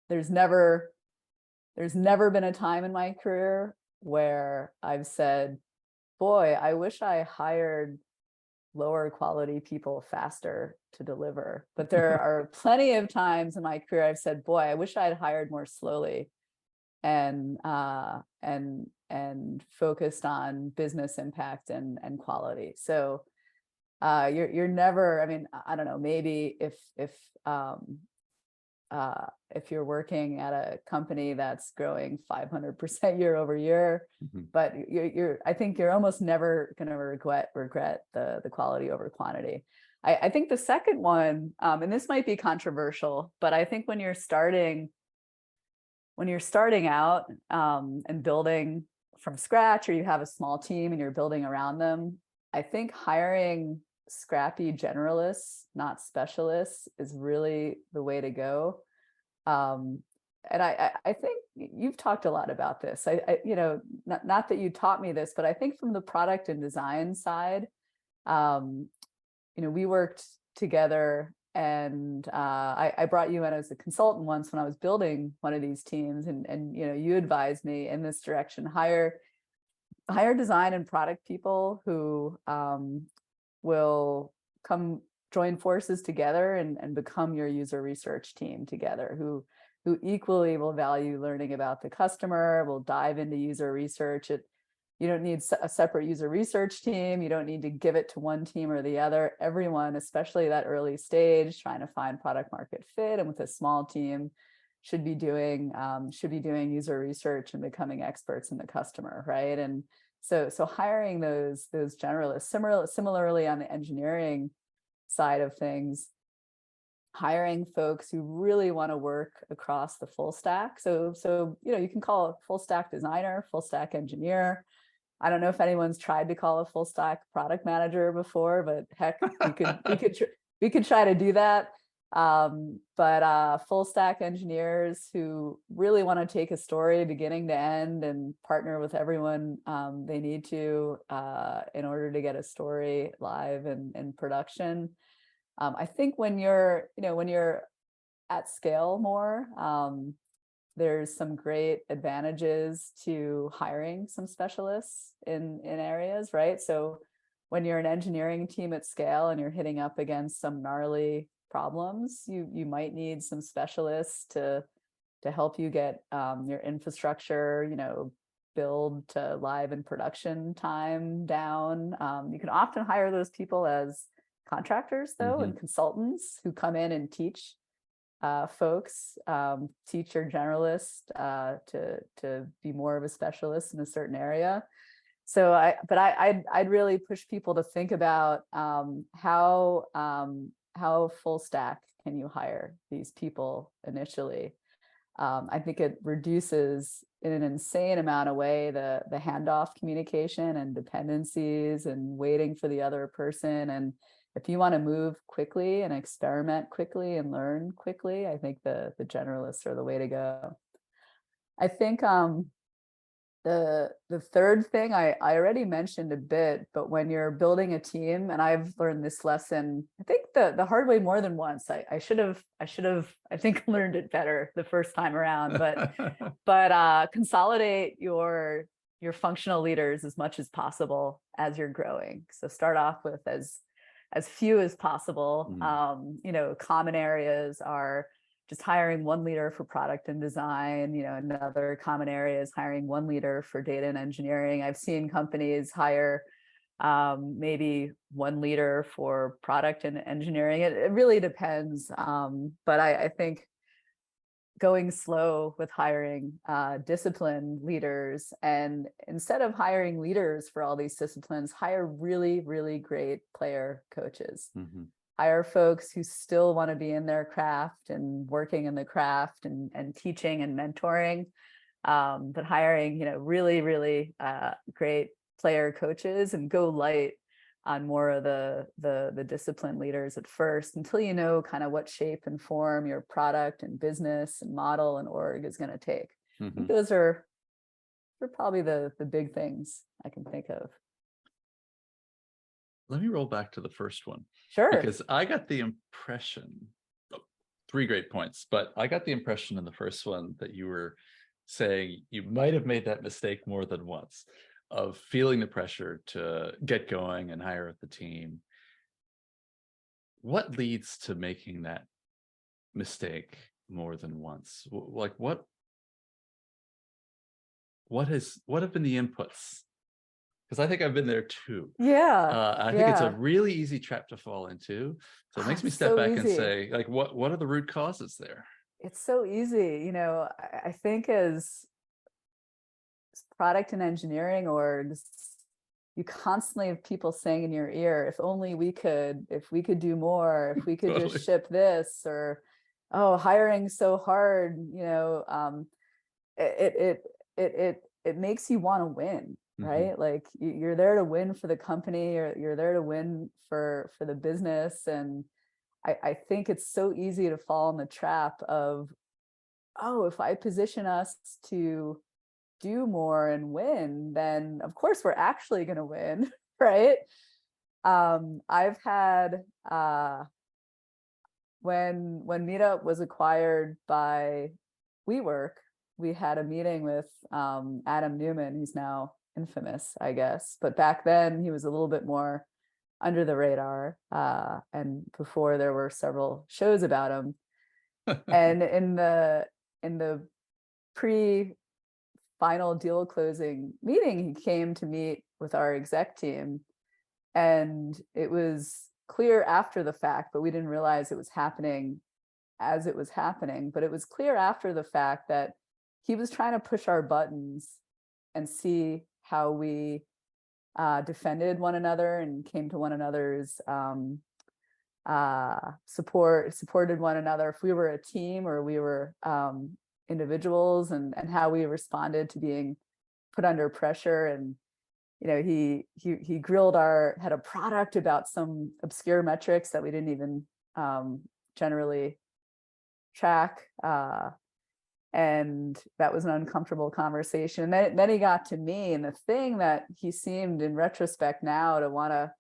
Speaker 2: there's never been a time in my career where I've said, boy, I wish I hired lower quality people faster to deliver. But there are plenty of times in my career I've said, boy, I wish I had hired more slowly and focused on business impact and quality. So you're never, I mean, I don't know, maybe if you're working at a company that's growing 500% year over year, but I think you're almost never going to regret the quality over quantity. I think the second one, and this might be controversial, but I think when you're starting out and building from scratch, or you have a small team and you're building around them, I think hiring scrappy generalists, not specialists, is really the way to go. And I think you've talked a lot about this. Not that you taught me this, but I think from the product and design side, we worked together, and I brought you in as a consultant once when I was building one of these teams, and you advised me in this direction: hire design and product people who will come join forces together and become your user research team together, who equally will value learning about the customer, will dive into user research. You don't need a separate user research team. You don't need to give it to one team or the other. Everyone, especially that early stage, trying to find product market fit, and with a small team, should be doing user research and becoming experts in the customer, right? And so hiring those generalists. Similarly on the engineering side of things, hiring folks who really want to work across the full stack. So you can call it full stack designer, full stack engineer. I don't know if anyone's tried to call a full stack product manager before, but heck, we could try to do that. But full stack engineers who really want to take a story beginning to end and partner with everyone they need to in order to get a story live and in production. I think when you're at scale more, there's some great advantages to hiring some specialists in areas, right? So when you're an engineering team at scale and you're hitting up against some gnarly problems, you might need some specialists to help you get your infrastructure, build to live and production time down. You can often hire those people as contractors though, and consultants who come in and teach folks, teach your generalist to be more of a specialist in a certain area. So I'd really push people to think about how full stack can you hire these people initially. I think it reduces in an insane amount of way the handoff communication and dependencies and waiting for the other person. And if you want to move quickly and experiment quickly and learn quickly, I think the generalists are the way to go. I think the third thing I already mentioned a bit, but when you're building a team, and I've learned this lesson, I think the hard way more than once. I should have I think learned it better the first time around, but consolidate your functional leaders as much as possible as you're growing. So start off with as few as possible. Common areas are just hiring one leader for product and design. Another common area is hiring one leader for data and engineering. I've seen companies hire maybe one leader for product and engineering. It really depends. But I think going slow with hiring discipline leaders, and instead of hiring leaders for all these disciplines, hire really, really great player coaches. Hire folks who still want to be in their craft and working in the craft and teaching and mentoring, but hiring, really, really great player coaches, and go light on more of the discipline leaders at first until you know kind of what shape and form your product and business and model and org is going to take. I think those are probably the big things I can think of.
Speaker 1: Let me roll back to the first one.
Speaker 2: Sure.
Speaker 1: Because I got the impression, 3 great points, but I got the impression in the first one that you were saying you might have made that mistake more than once, of feeling the pressure to get going and hire the team. What leads to making that mistake more than once? Like what have been the inputs? Because I think I've been there too.
Speaker 2: Yeah.
Speaker 1: I think it's a really easy trap to fall into. So it makes me step back and say, like, what are the root causes there?
Speaker 2: It's so easy. I think as product and engineering orgs, you constantly have people saying in your ear, if only we could, if we could do more, if we could just ship this, or, oh, hiring so hard, it makes you want to win, right? Like you're there to win for the company, or you're there to win for the business. And I think it's so easy to fall in the trap of, oh, if I position us to do more and win, then of course we're actually going to win, right? I've had when Meetup was acquired by WeWork, we had a meeting with Adam Newman, who's now infamous, I guess, but back then he was a little bit more under the radar. And before there were several shows about him. And in the pre-final deal closing meeting, he came to meet with our exec team. And it was clear after the fact, but we didn't realize it was happening as it was happening. But it was clear after the fact that he was trying to push our buttons and see how we defended one another and came to one another's supported one another, if we were a team or we were individuals, and how we responded to being put under pressure. And he grilled had a product about some obscure metrics that we didn't even generally track, and that was an uncomfortable conversation. And then he got to me, and the thing that he seemed in retrospect now to want to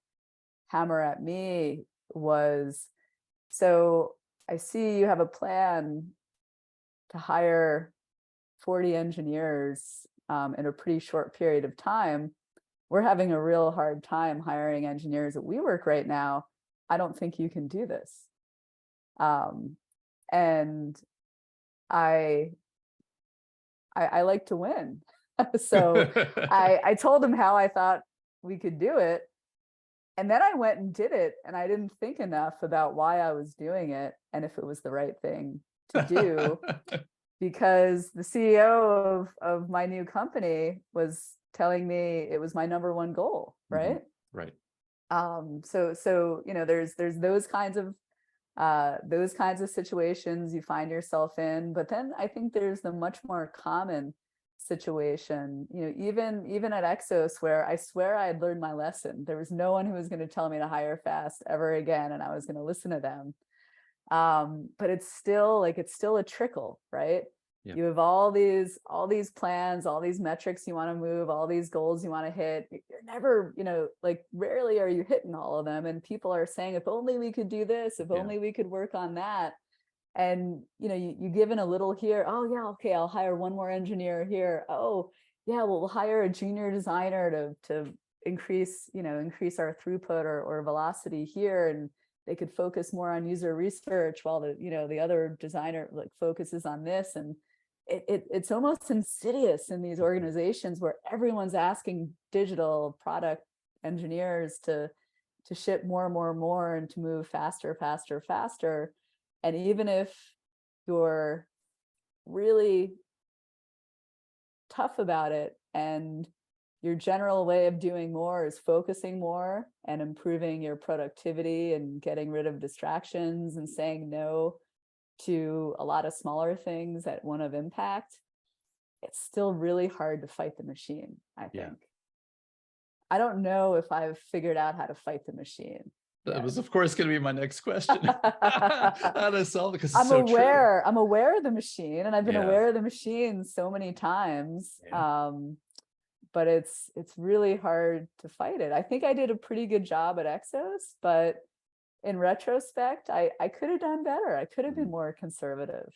Speaker 2: hammer at me was, so I see you have a plan to hire 40 engineers in a pretty short period of time. We're having a real hard time hiring engineers at WeWork right now. I don't think you can do this. And I like to win. So I told him how I thought we could do it. And then I went and did it. And I didn't think enough about why I was doing it and if it was the right thing to do. Because the CEO of my new company was telling me it was my number one goal, right?
Speaker 1: Mm-hmm. Right.
Speaker 2: So there's those kinds of situations you find yourself in. But then I think there's the much more common situation, even at EXOS, where I swear I had learned my lesson. There was no one who was going to tell me to hire fast ever again, and I was going to listen to them. But it's still a trickle, right? Yeah. You have all these plans, all these metrics you want to move, all these goals you want to hit. You're never, rarely are you hitting all of them. And people are saying, if only we could do this, if only we could work on that. And, you give in a little here. Oh yeah. Okay. I'll hire one more engineer here. Oh yeah. Well, we'll hire a junior designer to increase our throughput or velocity here. And they could focus more on user research while the other designer focuses on this. And it's almost insidious in these organizations where everyone's asking digital product engineers to ship more and to move faster. And even if you're really tough about it and your general way of doing more is focusing more and improving your productivity and getting rid of distractions and saying no to a lot of smaller things that won't have impact, it's still really hard to fight the machine, I think. Yeah. I don't know if I've figured out how to fight the machine.
Speaker 1: That was, of course, going to be my next question. How to solve it? Because it's so true.
Speaker 2: I'm aware of the machine, and I've been aware of the machine so many times. Yeah. But it's really hard to fight it. I think I did a pretty good job at EXOS, but in retrospect, I could have done better. I could have been more conservative.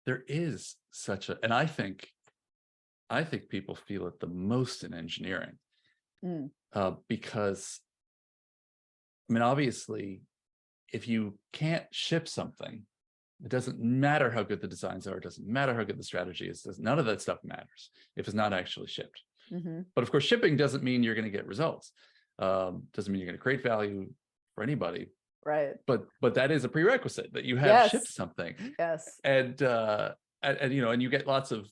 Speaker 1: There is such a, and I think people feel it the most in engineering, because, I mean, obviously, if you can't ship something, it doesn't matter how good the designs are. It doesn't matter how good the strategy is. None of that stuff matters if it's not actually shipped. Mm-hmm. But of course, shipping doesn't mean you're going to get results. Doesn't mean you're going to create value for anybody.
Speaker 2: Right.
Speaker 1: But that is a prerequisite that you have shipped something.
Speaker 2: Yes.
Speaker 1: And you get lots of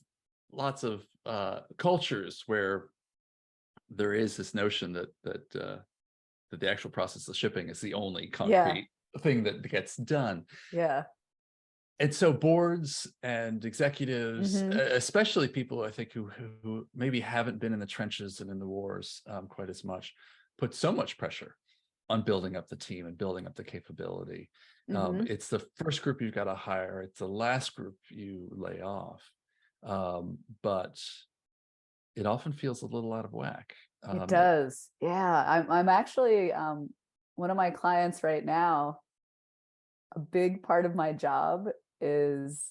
Speaker 1: cultures where there is this notion that the actual process of shipping is the only concrete thing that gets done.
Speaker 2: Yeah.
Speaker 1: And so boards and executives, especially people I think who maybe haven't been in the trenches and in the wars quite as much, put so much pressure on building up the team and building up the capability. It's the first group you've got to hire. It's the last group you lay off. But it often feels a little out of whack.
Speaker 2: It does. Yeah. I'm actually one of my clients right now. A big part of my job is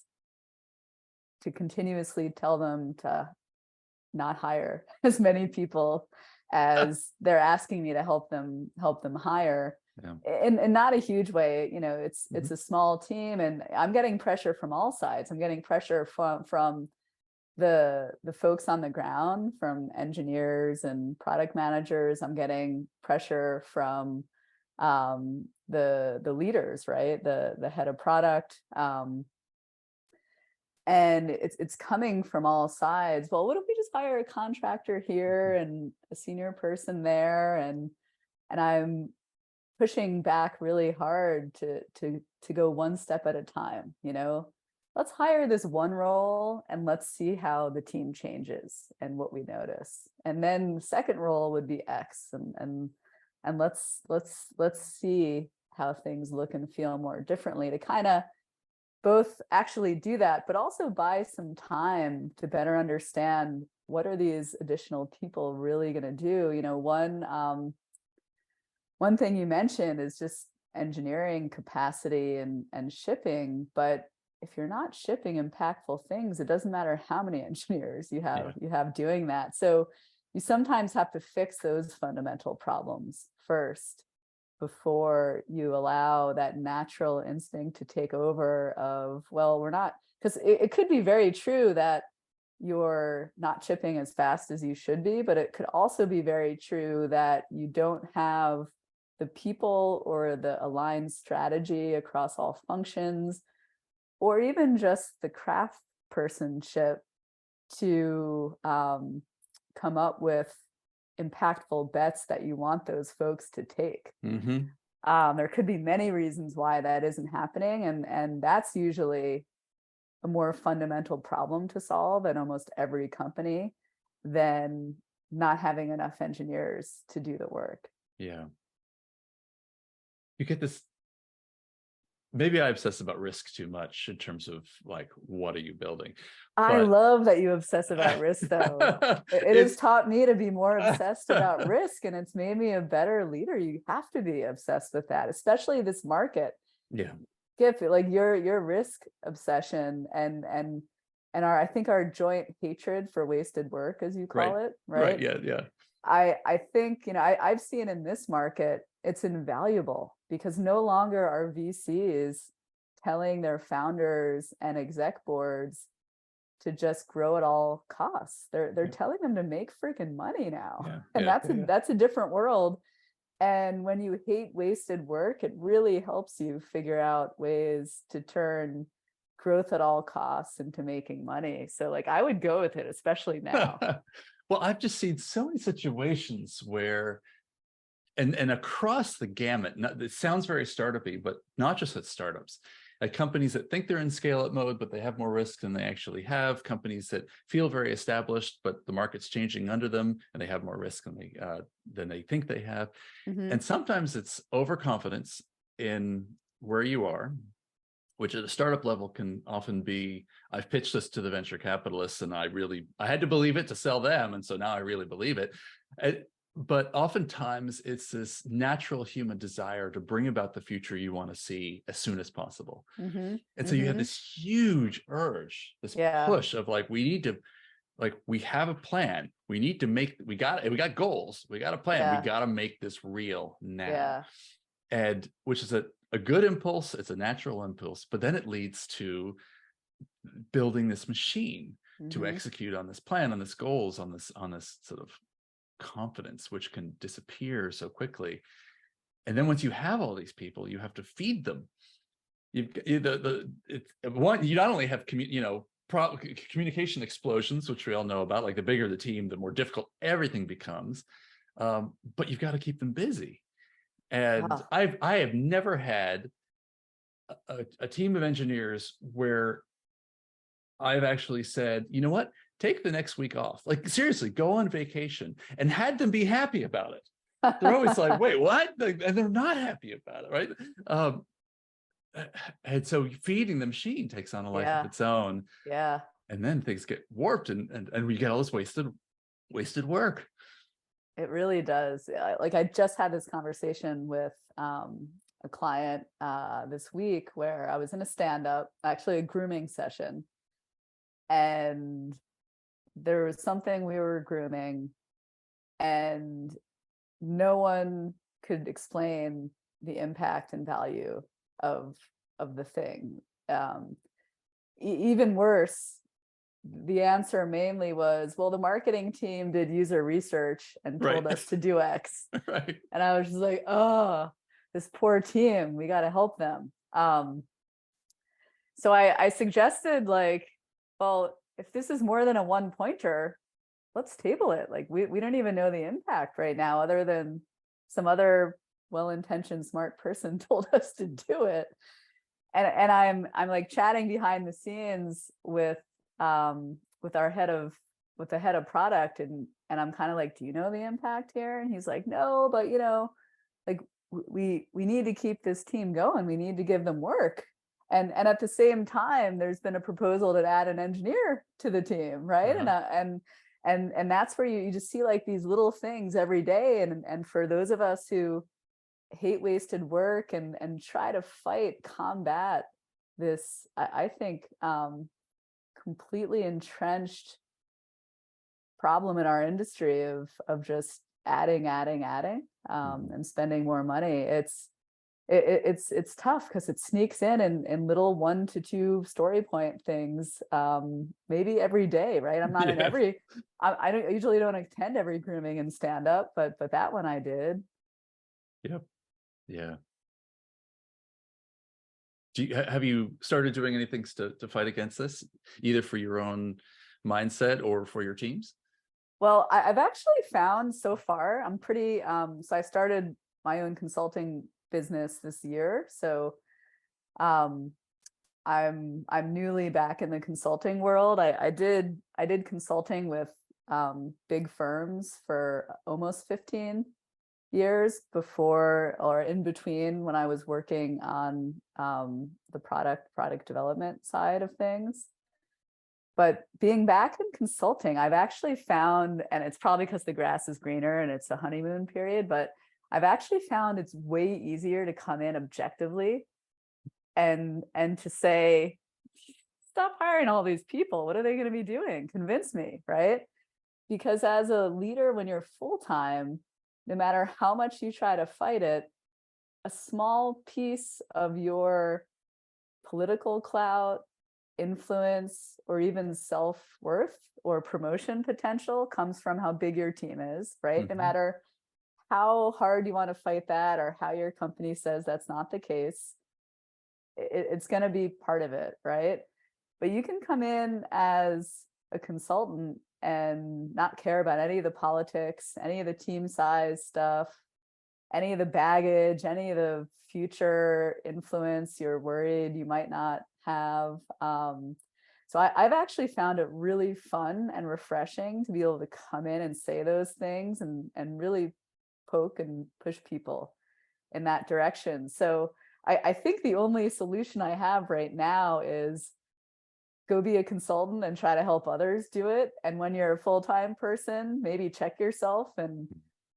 Speaker 2: to continuously tell them to not hire as many people as they're asking me to help them hire.
Speaker 1: Yeah.
Speaker 2: In not a huge way, it's
Speaker 1: Mhm.
Speaker 2: a small team, and I'm getting pressure from all sides. I'm getting pressure from the folks on the ground, from engineers and product managers. I'm getting pressure from the leaders, right? The head of product. And it's coming from all sides. Well, what if we just hire a contractor here and a senior person there? And I'm pushing back really hard to go one step at a time. Let's hire this one role and let's see how the team changes and what we notice. And then the second role would be X, and let's see how things look and feel more differently, to kind of both actually do that, but also buy some time to better understand what are these additional people really going to do. One thing you mentioned is just engineering capacity and shipping, but if you're not shipping impactful things, it doesn't matter how many engineers you have doing that. So you sometimes have to fix those fundamental problems first before you allow that natural instinct to take over of, well, we're not, because it could be very true that you're not shipping as fast as you should be, but it could also be very true that you don't have the people or the aligned strategy across all functions, or even just the craft personship to come up with impactful bets that you want those folks to take. There could be many reasons why that isn't happening, and that's usually a more fundamental problem to solve in almost every company than not having enough engineers to do the work.
Speaker 1: Yeah. You get this, maybe I obsess about risk too much in terms of like, what are you building?
Speaker 2: I love that you obsess about risk, though. It has taught me to be more obsessed about risk, and it's made me a better leader. You have to be obsessed with that, especially this market.
Speaker 1: Yeah.
Speaker 2: Skip, like your risk obsession and I think our joint hatred for wasted work, as you call it, right?
Speaker 1: Yeah.
Speaker 2: I think, I've seen in this market, it's invaluable, because no longer are VCs telling their founders and exec boards to just grow at all costs. They're telling them to make freaking money now. And that's a different world. And when you hate wasted work, it really helps you figure out ways to turn growth at all costs into making money. So like, I would go with it, especially now.
Speaker 1: Well, I've just seen so many situations where, and across the gamut, it sounds very startup-y, but not just at startups, at companies that think they're in scale-up mode, but they have more risk than they actually have, companies that feel very established, but the market's changing under them and they have more risk than they think they have. And sometimes it's overconfidence in where you are, which at a startup level can often be, I've pitched this to the venture capitalists and I had to believe it to sell them. And so now I really believe it. But oftentimes it's this natural human desire to bring about the future you want to see as soon as possible. And so you have this huge urge, this push of like, we have a plan. We got goals. We got a plan. We got to make this real now. And which is a good impulse. It's a natural impulse, but then it leads to building this machine to execute on this plan, on this goals, on this sort of confidence, which can disappear so quickly. And then once you have all these people, you have to feed them. You not only have communication explosions, which we all know about, like the bigger the team, the more difficult everything becomes, but you've got to keep them busy. And I have never had a team of engineers where I've actually said, you know what, take the next week off. Like seriously, go on vacation, and had them be happy about it. They're always like, wait, what? And they're not happy about it, right? And so feeding the machine takes on a life of its own. And then things get warped and we get all this wasted work.
Speaker 2: It really does. Like I just had this conversation with a client this week where I was in a stand-up, actually a grooming session, and there was something we were grooming and no one could explain the impact and value of the thing. Even worse, the answer mainly was, well, the marketing team did user research and told
Speaker 1: Right.
Speaker 2: us to do X.
Speaker 1: Right.
Speaker 2: And I was just like, oh, this poor team, we got to help them. So I suggested, like, well, if this is more than a one pointer, let's table it. Like, we don't even know the impact right now, other than some other well-intentioned smart person told us to do it. And I'm like chatting behind the scenes with the head of product, and I'm kind of like, do you know the impact here? And he's like, no, but like, we need to keep this team going. We need to give them work. And at the same time, there's been a proposal to add an engineer to the team, right? And that's where you just see like these little things every day. And for those of us who hate wasted work and try to combat this, I think, completely entrenched problem in our industry of just adding, and spending more money. It's tough because it sneaks in little 1 to 2 story point things, maybe every day, right? I'm not in
Speaker 1: Yeah.
Speaker 2: every, I usually don't attend every grooming and stand up, but that one I did.
Speaker 1: Yep. Yeah. Have you started doing anything to fight against this, either for your own mindset or for your teams?
Speaker 2: Well, I've actually found so far, I'm pretty, so I started my own consulting business this year. So I'm newly back in the consulting world. I did consulting with big firms for almost 15 years before, or in between, when I was working on the product development side of things. But being back in consulting, I've actually found, and it's probably because the grass is greener and it's a honeymoon period, but I've actually found it's way easier to come in objectively and to say, stop hiring all these people. What are they going to be doing? Convince me, right? Because as a leader, when you're full-time, no matter how much you try to fight it, a small piece of your political clout, influence, or even self-worth or promotion potential comes from how big your team is, right? No matter how hard you want to fight that, or how your company says that's not the case, it's going to be part of it, right? But you can come in as a consultant and not care about any of the politics, any of the team size stuff, any of the baggage, any of the future influence you're worried you might not have. So I've actually found it really fun and refreshing to be able to come in and say those things and really poke and push people in that direction. So I think the only solution I have right now is go be a consultant and try to help others do it. And when you're a full-time person, maybe check yourself and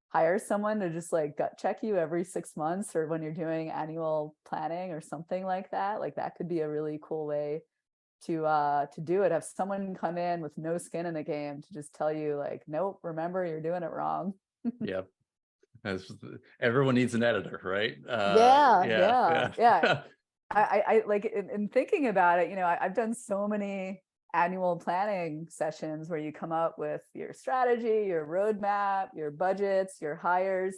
Speaker 2: hire someone to just like gut check you every 6 months, or when you're doing annual planning or something like that. Like, that could be a really cool way to do it. Have someone come in with no skin in the game to just tell you, like, nope, remember, you're doing it wrong.
Speaker 1: Yeah. Everyone needs an editor, right?
Speaker 2: Yeah. I like, in thinking about it, I've done so many annual planning sessions where you come up with your strategy, your roadmap, your budgets, your hires.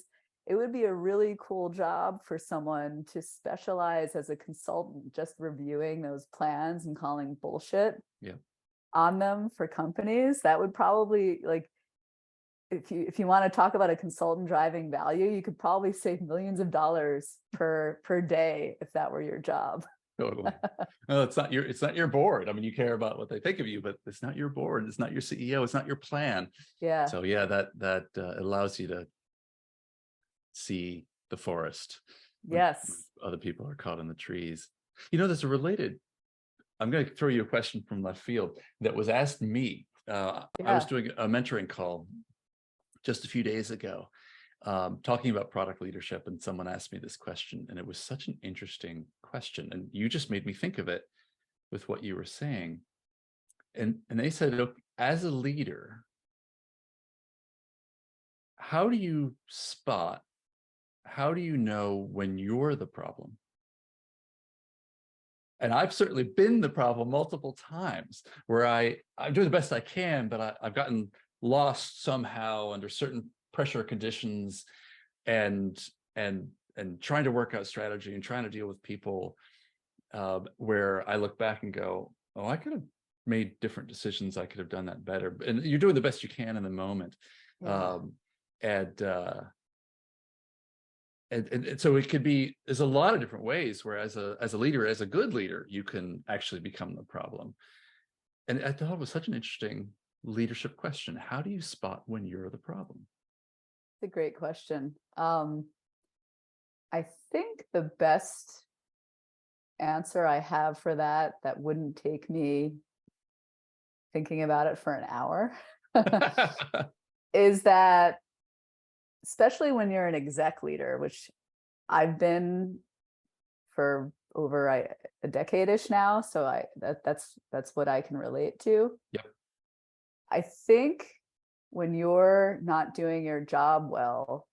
Speaker 2: It would be a really cool job for someone to specialize as a consultant, just reviewing those plans and calling bullshit on them for companies. That would probably, like, if you want to talk about a consultant driving value, you could probably save millions of dollars per day if that were your job.
Speaker 1: Totally. No, it's not your board. I mean, you care about what they think of you, but it's not your board. It's not your CEO. It's not your plan.
Speaker 2: Yeah.
Speaker 1: So yeah, that allows you to see the forest.
Speaker 2: Yes.
Speaker 1: When other people are caught in the trees. There's a related. I'm going to throw you a question from left field that was asked me. I was doing a mentoring call just a few days ago, talking about product leadership, and someone asked me this question, and it was such an interesting question, and you just made me think of it with what you were saying. And they said, look, as a leader, how do you spot, how do you know when you're the problem? And I've certainly been the problem multiple times where I'm doing the best I can, but I've gotten lost somehow under certain pressure conditions, and and trying to work out strategy and trying to deal with people, where I look back and go, oh, I could have made different decisions. I could have done that better. And you're doing the best you can in the moment.
Speaker 2: Yeah.
Speaker 1: And so it could be, there's a lot of different ways where as a leader, as a good leader, you can actually become the problem. And I thought it was such an interesting leadership question. How do you spot when you're the problem?
Speaker 2: It's a great question. I think the best answer I have for that wouldn't take me thinking about it for an hour is that, especially when you're an exec leader, which I've been for over a decade-ish now, so that's what I can relate to.
Speaker 1: Yep.
Speaker 2: I think when you're not doing your job well,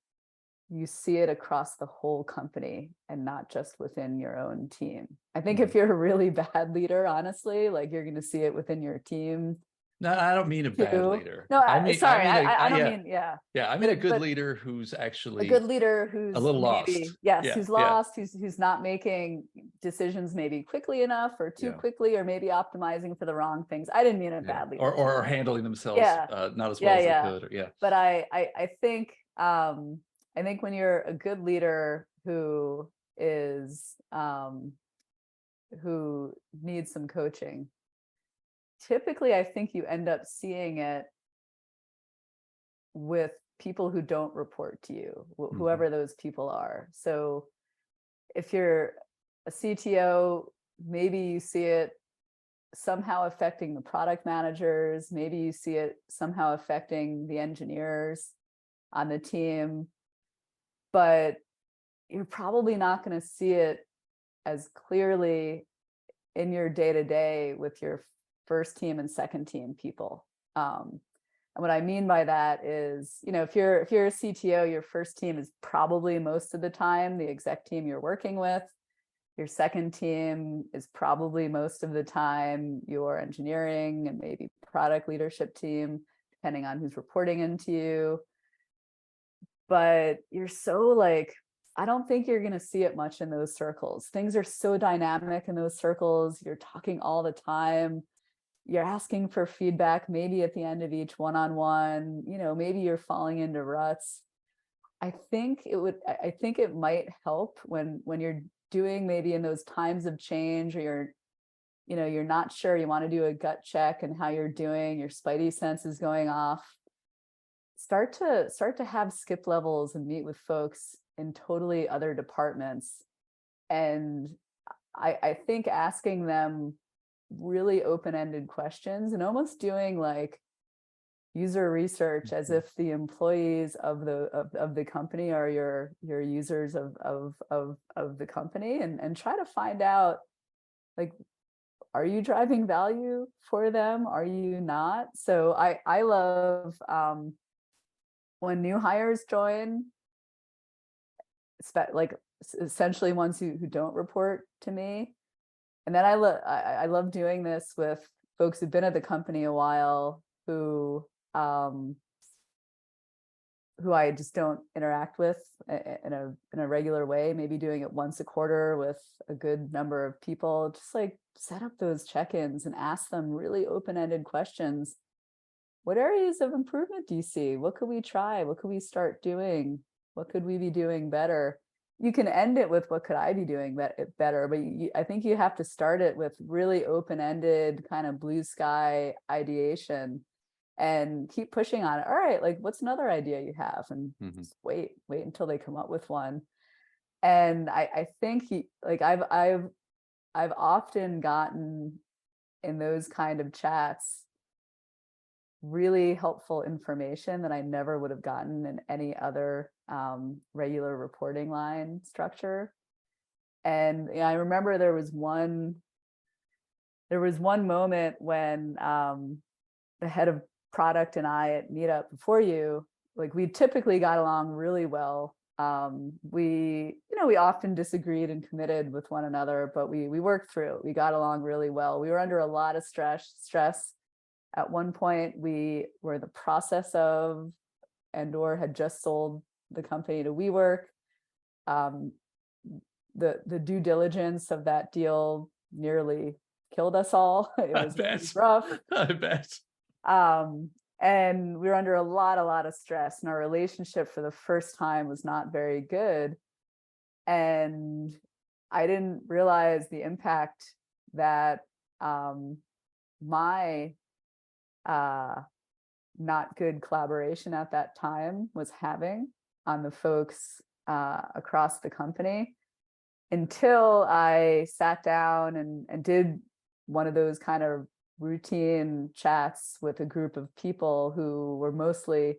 Speaker 2: you see it across the whole company and not just within your own team. I think if you're a really bad leader, honestly, like you're going to see it within your team.
Speaker 1: No, I don't mean a bad
Speaker 2: too.
Speaker 1: leader.
Speaker 2: No, sorry, I don't
Speaker 1: yeah,
Speaker 2: mean, yeah.
Speaker 1: yeah. I mean a good
Speaker 2: But
Speaker 1: leader who's
Speaker 2: a
Speaker 1: actually
Speaker 2: good leader who's
Speaker 1: a little
Speaker 2: maybe,
Speaker 1: lost.
Speaker 2: yes,
Speaker 1: Yeah,
Speaker 2: who's
Speaker 1: yeah,
Speaker 2: lost, who's not making decisions maybe quickly enough or too
Speaker 1: yeah,
Speaker 2: maybe, or maybe optimizing for the wrong things. I didn't mean a
Speaker 1: yeah.
Speaker 2: bad leader.
Speaker 1: Or handling themselves
Speaker 2: Yeah,
Speaker 1: not as well as they
Speaker 2: yeah.
Speaker 1: could. Or, yeah.
Speaker 2: But I think when you're a good leader who is who needs some coaching, typically I think you end up seeing it with people who don't report to you, whoever those people are. So if you're a CTO, maybe you see it somehow affecting the product managers, maybe you see it somehow affecting the engineers on the team, but you're probably not going to see it as clearly in your day-to-day with your first team and second team people. And what I mean by that is, if you're a CTO, your first team is probably most of the time the exec team you're working with. Your second team is probably most of the time your engineering and maybe product leadership team, depending on who's reporting into you. But you're so I don't think you're going to see it much in those circles. Things are so dynamic in those circles. You're talking all the time. You're asking for feedback, maybe at the end of each one-on-one, maybe you're falling into ruts. I think it might help when you're doing maybe in those times of change, or you're not sure, you want to do a gut check and how you're doing, your spidey sense is going off. Start to have skip levels and meet with folks in totally other departments. And I think asking them really open-ended questions and almost doing user research as if the employees of the company are your users of the company, and try to find out, are you driving value for them? Are you not? So I love when new hires join, essentially ones who don't report to me. And then I love doing this with folks who've been at the company a while, who I just don't interact with in a regular way, maybe doing it once a quarter with a good number of people. Just set up those check-ins and ask them really open-ended questions. What areas of improvement do you see? What could we try? What could we start doing? What could we be doing better? You can end it with what could I be doing better, but I think you have to start it with really open-ended kind of blue sky ideation and keep pushing on it. All right, what's another idea you have? And just wait until they come up with one. And I think I've often gotten in those kind of chats really helpful information that I never would have gotten in any other regular reporting line structure. And I remember there was one moment when the head of product and I at Meetup before you like we typically got along really well. We often disagreed and committed with one another, but we worked through it. We got along really well. We were under a lot of stress. At one point, we were in the process of and/or had just sold the company to WeWork. The due diligence of that deal nearly killed us all. It was really rough.
Speaker 1: I bet.
Speaker 2: And we were under a lot of stress, and our relationship for the first time was not very good. And I didn't realize the impact that my not good collaboration at that time was having on the folks across the company, until I sat down and did one of those kind of routine chats with a group of people who were mostly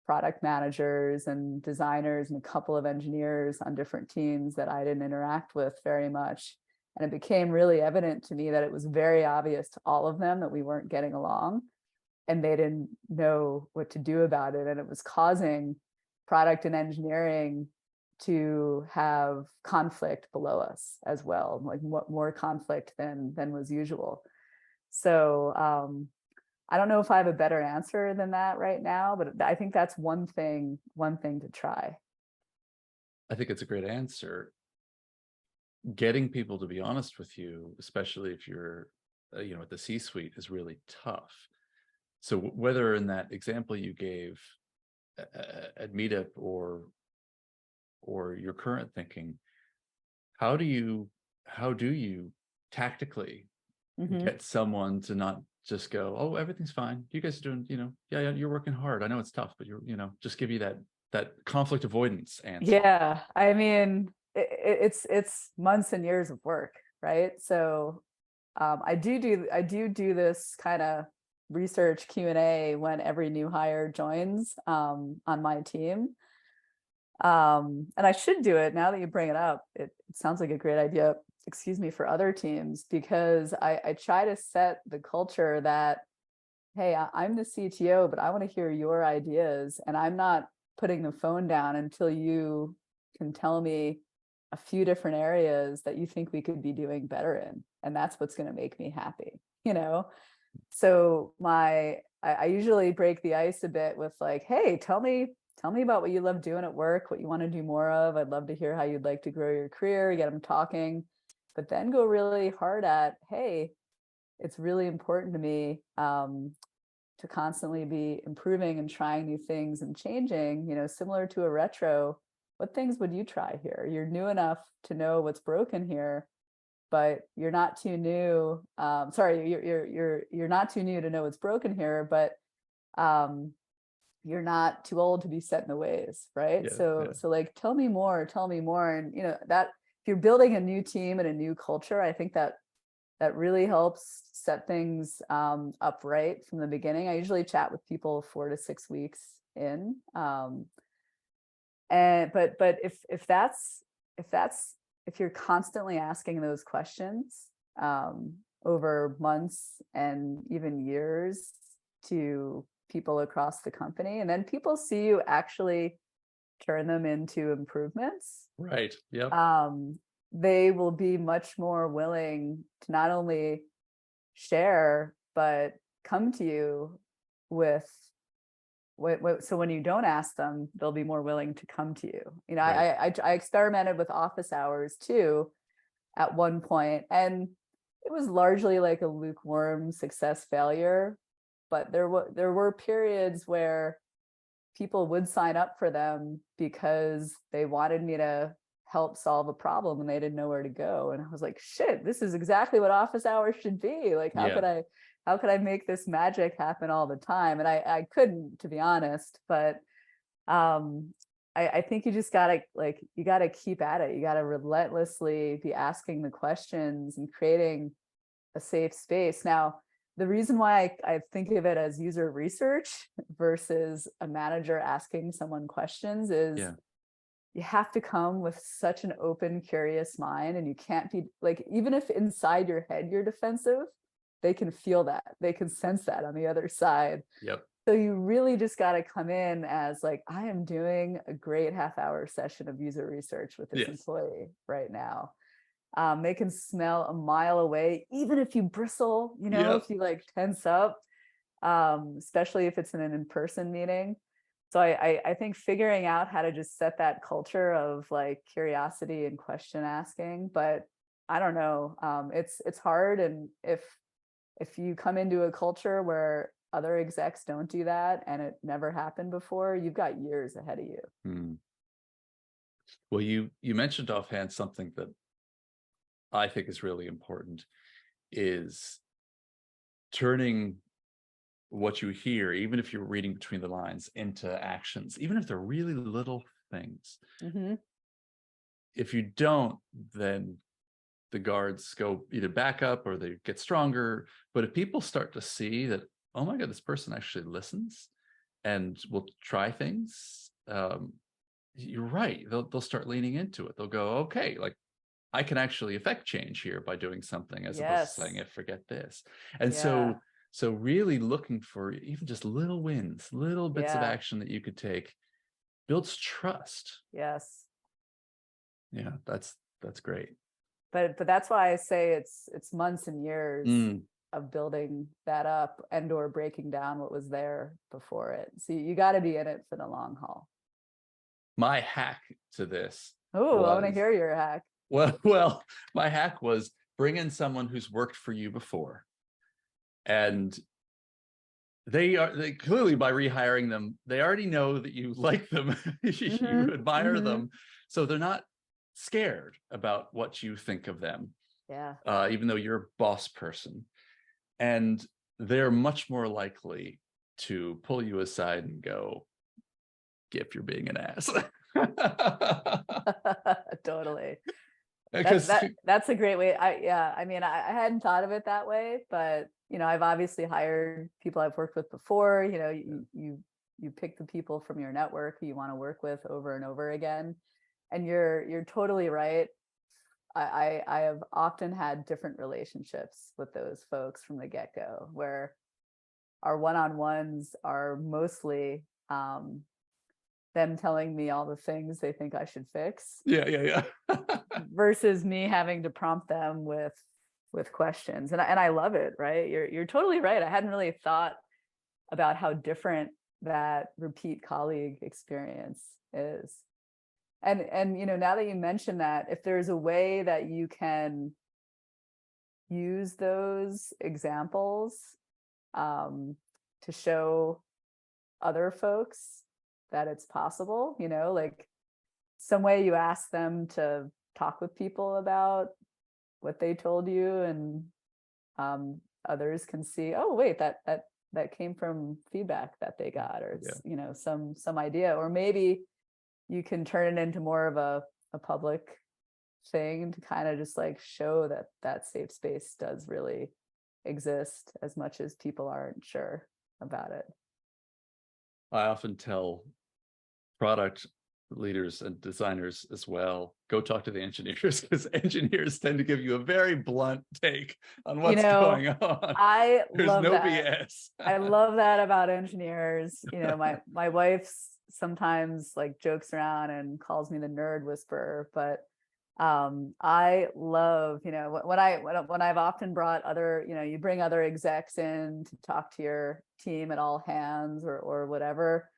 Speaker 2: product managers and designers and a couple of engineers on different teams that I didn't interact with very much. And it became really evident to me that it was very obvious to all of them that we weren't getting along, and they didn't know what to do about it. And it was causing product and engineering to have conflict below us as well, like more conflict than was usual. So I don't know if I have a better answer than that right now, but I think that's one thing to try.
Speaker 1: I think it's a great answer. Getting people to be honest with you, especially if you're, at the C-suite, is really tough. So whether in that example you gave at Meetup or your current thinking, how do you tactically get someone to not just go, oh, everything's fine, you guys are doing, yeah, you're working hard, I know it's tough, but you're, just give you that conflict avoidance answer?
Speaker 2: Yeah, I mean, it's months and years of work, right? So I do this kind of research Q&A when every new hire joins on my team. And I should do it now that you bring it up. It sounds like a great idea, excuse me, for other teams, because I try to set the culture that, hey, I'm the CTO, but I want to hear your ideas, and I'm not putting the phone down until you can tell me a few different areas that you think we could be doing better in. And that's what's going to make me happy, So I usually break the ice a bit with like, hey, tell me about what you love doing at work, what you want to do more of. I'd love to hear how you'd like to grow your career, get them talking, but then go really hard at, hey, it's really important to me to constantly be improving and trying new things and changing, similar to a retro. What things would you try here? You're new enough to know what's broken here, but you're not too new. You're not too new to know what's broken here, but you're not too old to be set in the ways, right?
Speaker 1: Yeah,
Speaker 2: so like, tell me more. And that if you're building a new team and a new culture, I think that really helps set things up right from the beginning. I usually chat with people 4 to 6 weeks in. But if you're constantly asking those questions over months and even years to people across the company, and then people see you actually turn them into improvements,
Speaker 1: right? Yep.
Speaker 2: They will be much more willing to not only share, but come to you with so when you don't ask them, they'll be more willing to come to you. Right. I experimented with office hours too at one point, and it was largely like a lukewarm success failure, but there were periods where people would sign up for them because they wanted me to help solve a problem and they didn't know where to go. And I was like, shit, this is exactly what office hours should be. Like, how could I make this magic happen all the time? And I couldn't, to be honest, but I think you just gotta keep at it. You gotta relentlessly be asking the questions and creating a safe space. Now, the reason why I think of it as user research versus a manager asking someone questions is you have to come with such an open, curious mind, and you can't be like, even if inside your head you're defensive, they can feel that. They can sense that on the other side.
Speaker 1: Yep.
Speaker 2: So you really just got to come in as like, I am doing a great half-hour session of user research with this
Speaker 1: Yes.
Speaker 2: employee right now. They can smell a mile away, even if you bristle,
Speaker 1: Yep.
Speaker 2: if you like tense up, especially if it's in an in-person meeting. So I think figuring out how to just set that culture of like curiosity and question asking, but I don't know, it's hard. And if you come into a culture where other execs don't do that and it never happened before, you've got years ahead of you.
Speaker 1: Hmm. Well, you mentioned offhand something that I think is really important, is turning what you hear, even if you're reading between the lines, into actions, even if they're really little things.
Speaker 2: Mm-hmm.
Speaker 1: If you don't, then the guards go either back up or they get stronger. But if people start to see that, oh my God, this person actually listens and will try things, you're right. They'll start leaning into it. They'll go, okay, like I can actually affect change here by doing something, as opposed to saying,
Speaker 2: Yes.
Speaker 1: forget this. And
Speaker 2: Yeah.
Speaker 1: so really looking for even just little wins, little bits of
Speaker 2: Yeah.
Speaker 1: action that you could take, builds trust.
Speaker 2: Yes.
Speaker 1: Yeah, that's great.
Speaker 2: But that's why I say it's months and years
Speaker 1: Mm.
Speaker 2: of building that up and or breaking down what was there before it. So you got to be in it for the long haul.
Speaker 1: My hack to this
Speaker 2: Oh, I want to
Speaker 1: was,
Speaker 2: hear your hack.
Speaker 1: well, my hack was bring in someone who's worked for you before. And they clearly, by rehiring them, they already know that you like them, you
Speaker 2: Mm-hmm.
Speaker 1: admire
Speaker 2: Mm-hmm.
Speaker 1: them. So they're not scared about what you think of them,
Speaker 2: Yeah.
Speaker 1: even though you're a boss person. And they're much more likely to pull you aside and go, Gif, you're being an ass.
Speaker 2: Totally.
Speaker 1: Because
Speaker 2: That's a great way. I mean, I hadn't thought of it that way, but I've obviously hired people I've worked with before. You pick the people from your network who you want to work with over and over again. And you're totally right. I have often had different relationships with those folks from the get-go, where our one-on-ones are mostly them telling me all the things they think I should fix,
Speaker 1: yeah.
Speaker 2: versus me having to prompt them with questions. And I love it, right? You're totally right. I hadn't really thought about how different that repeat colleague experience is. And now that you mention that, if there's a way that you can use those examples to show other folks that it's possible, like some way you ask them to talk with people about what they told you, and others can see, oh wait, that came from feedback that they got, or it's some idea, or maybe you can turn it into more of a public thing to kind of just like show that safe space does really exist, as much as people aren't sure about it.
Speaker 1: I often tell product leaders and designers as well, go talk to the engineers, because engineers tend to give you a very blunt take on what's going on.
Speaker 2: I
Speaker 1: There's
Speaker 2: love
Speaker 1: no
Speaker 2: that.
Speaker 1: BS.
Speaker 2: I love that about engineers. My wife's sometimes like jokes around and calls me the nerd whisperer, but I love, when I've often brought other, you bring other execs in to talk to your team at all hands or whatever.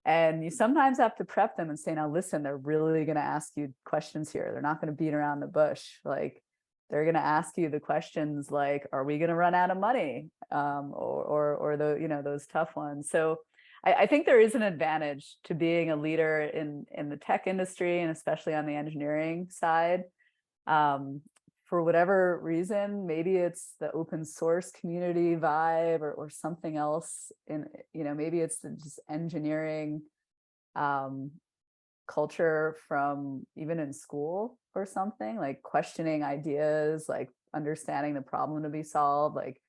Speaker 2: And you sometimes have to prep them and say, now listen, they're really going to ask you questions here. They're not going to beat around the bush. Like, they're going to ask you the questions like, are we going to run out of money? Or those tough ones. So I think there is an advantage to being a leader in the tech industry, and especially on the engineering side. For whatever reason, maybe it's the open source community vibe or something else. Maybe it's the just engineering culture from even in school or something, like questioning ideas, like understanding the problem to be solved, like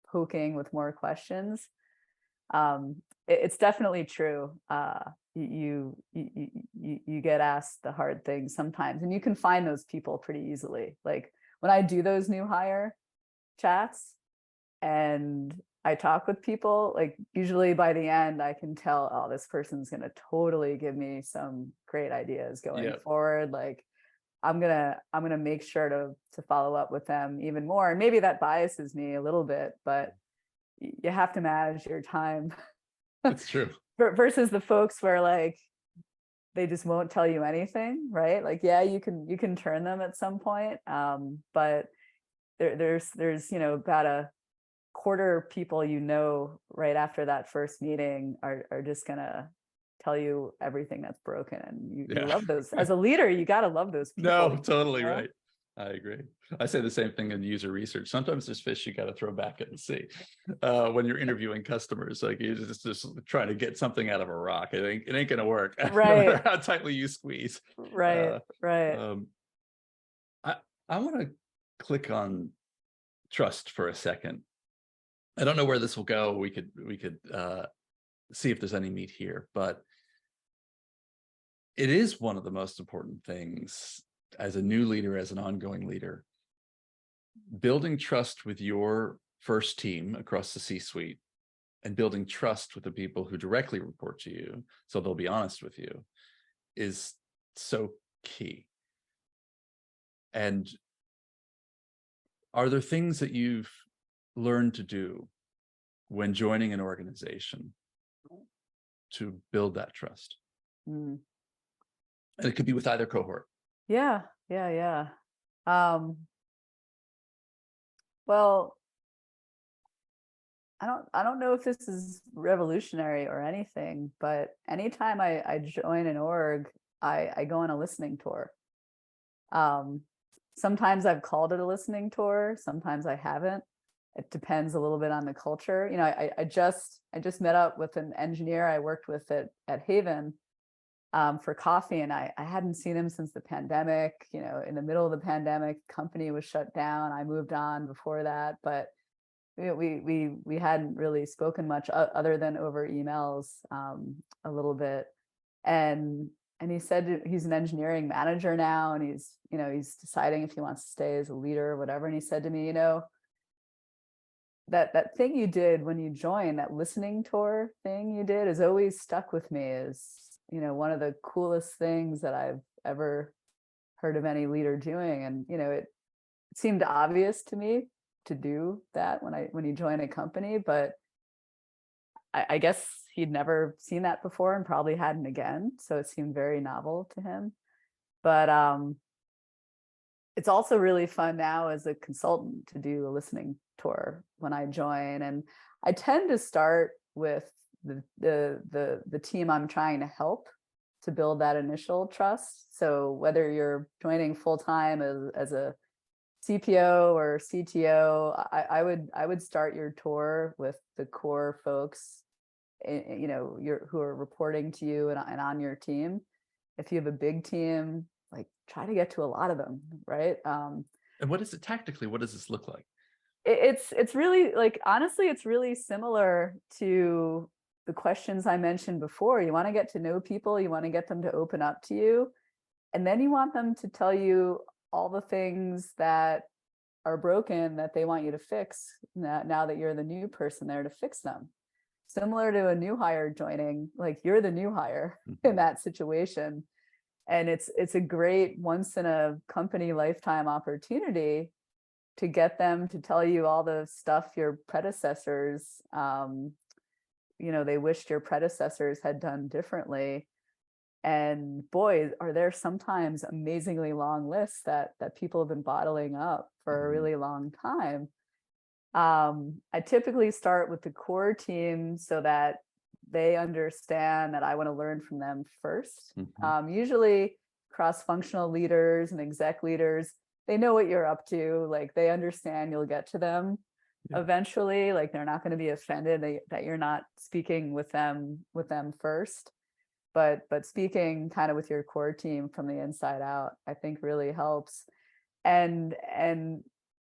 Speaker 2: poking with more questions. It's definitely true. You get asked the hard things sometimes, and you can find those people pretty easily. Like when I do those new hire chats, and I talk with people, like usually by the end, I can tell, oh, this person's going to totally give me some great ideas going
Speaker 1: Yep.
Speaker 2: forward. Like I'm gonna make sure to follow up with them even more. And maybe that biases me a little bit, but you have to manage your time
Speaker 1: It's true.
Speaker 2: versus the folks where like they just won't tell you anything, right? Like, yeah, you can turn them at some point, but there's about a quarter of people right after that first meeting are just gonna tell you everything that's broken, and you
Speaker 1: Yeah.
Speaker 2: love those. As a leader, you got to love those people.
Speaker 1: No, totally
Speaker 2: you know?
Speaker 1: right. I agree. I say the same thing in user research. Sometimes there's fish you got to throw back in the sea. When you're interviewing customers, like you just trying to get something out of a rock. It ain't gonna work, no
Speaker 2: Right,
Speaker 1: matter how tightly you squeeze.
Speaker 2: right,
Speaker 1: Uh,
Speaker 2: right.
Speaker 1: um, I want to click on trust for a second. I don't know where this will go. We could see if there's any meat here, but it is one of the most important things as a new leader, as an ongoing leader, building trust with your first team across the C-suite and building trust with the people who directly report to you, so they'll be honest with you, is so key. And are there things that you've learned to do when joining an organization to build that trust?
Speaker 2: Mm.
Speaker 1: And it could be with either cohort.
Speaker 2: Yeah, yeah, yeah. Well, I don't know if this is revolutionary or anything, but anytime I join an org, I go on a listening tour. Um, Sometimes I've called it a listening tour, sometimes I haven't. It depends a little bit on the culture. I just met up with an engineer I worked with at Haven for coffee, and I hadn't seen him since the pandemic. In the middle of the pandemic, company was shut down. I moved on before that, but we hadn't really spoken much other than over emails a little bit. And he said he's an engineering manager now, and he's deciding if he wants to stay as a leader or whatever. And he said to me, that thing you did when you joined, that listening tour thing you did, has always stuck with me as one of the coolest things that I've ever heard of any leader doing. And it seemed obvious to me to do that when you join a company, but I guess he'd never seen that before and probably hadn't again, so it seemed very novel to him. But it's also really fun now as a consultant to do a listening tour when I join, and I tend to start with the team I'm trying to help to build that initial trust. So whether you're joining full time as a CPO or CTO, I would start your tour with the core folks, who are reporting to you and on your team. If you have a big team, like try to get to a lot of them, right?
Speaker 1: And what is it tactically? What does this look like?
Speaker 2: It's really, like, honestly, it's really similar to the questions I mentioned before. You want to get to know people, you want to get them to open up to you, and then you want them to tell you all the things that are broken that they want you to fix now that you're the new person there to fix them. Similar to a new hire joining, like you're the new hire in that situation. And it's a great once in a company lifetime opportunity to get them to tell you all the stuff your predecessors, they wished your predecessors had done differently. And boy, are there sometimes amazingly long lists that people have been bottling up for a really long time. I typically start with the core team so that they understand that I want to learn from them first. Usually cross-functional leaders and exec leaders, they know what you're up to. Like they understand you'll get to them eventually. Like they're not going to be offended that you're not speaking with them first. But speaking kind of with your core team from the inside out, I think really helps. And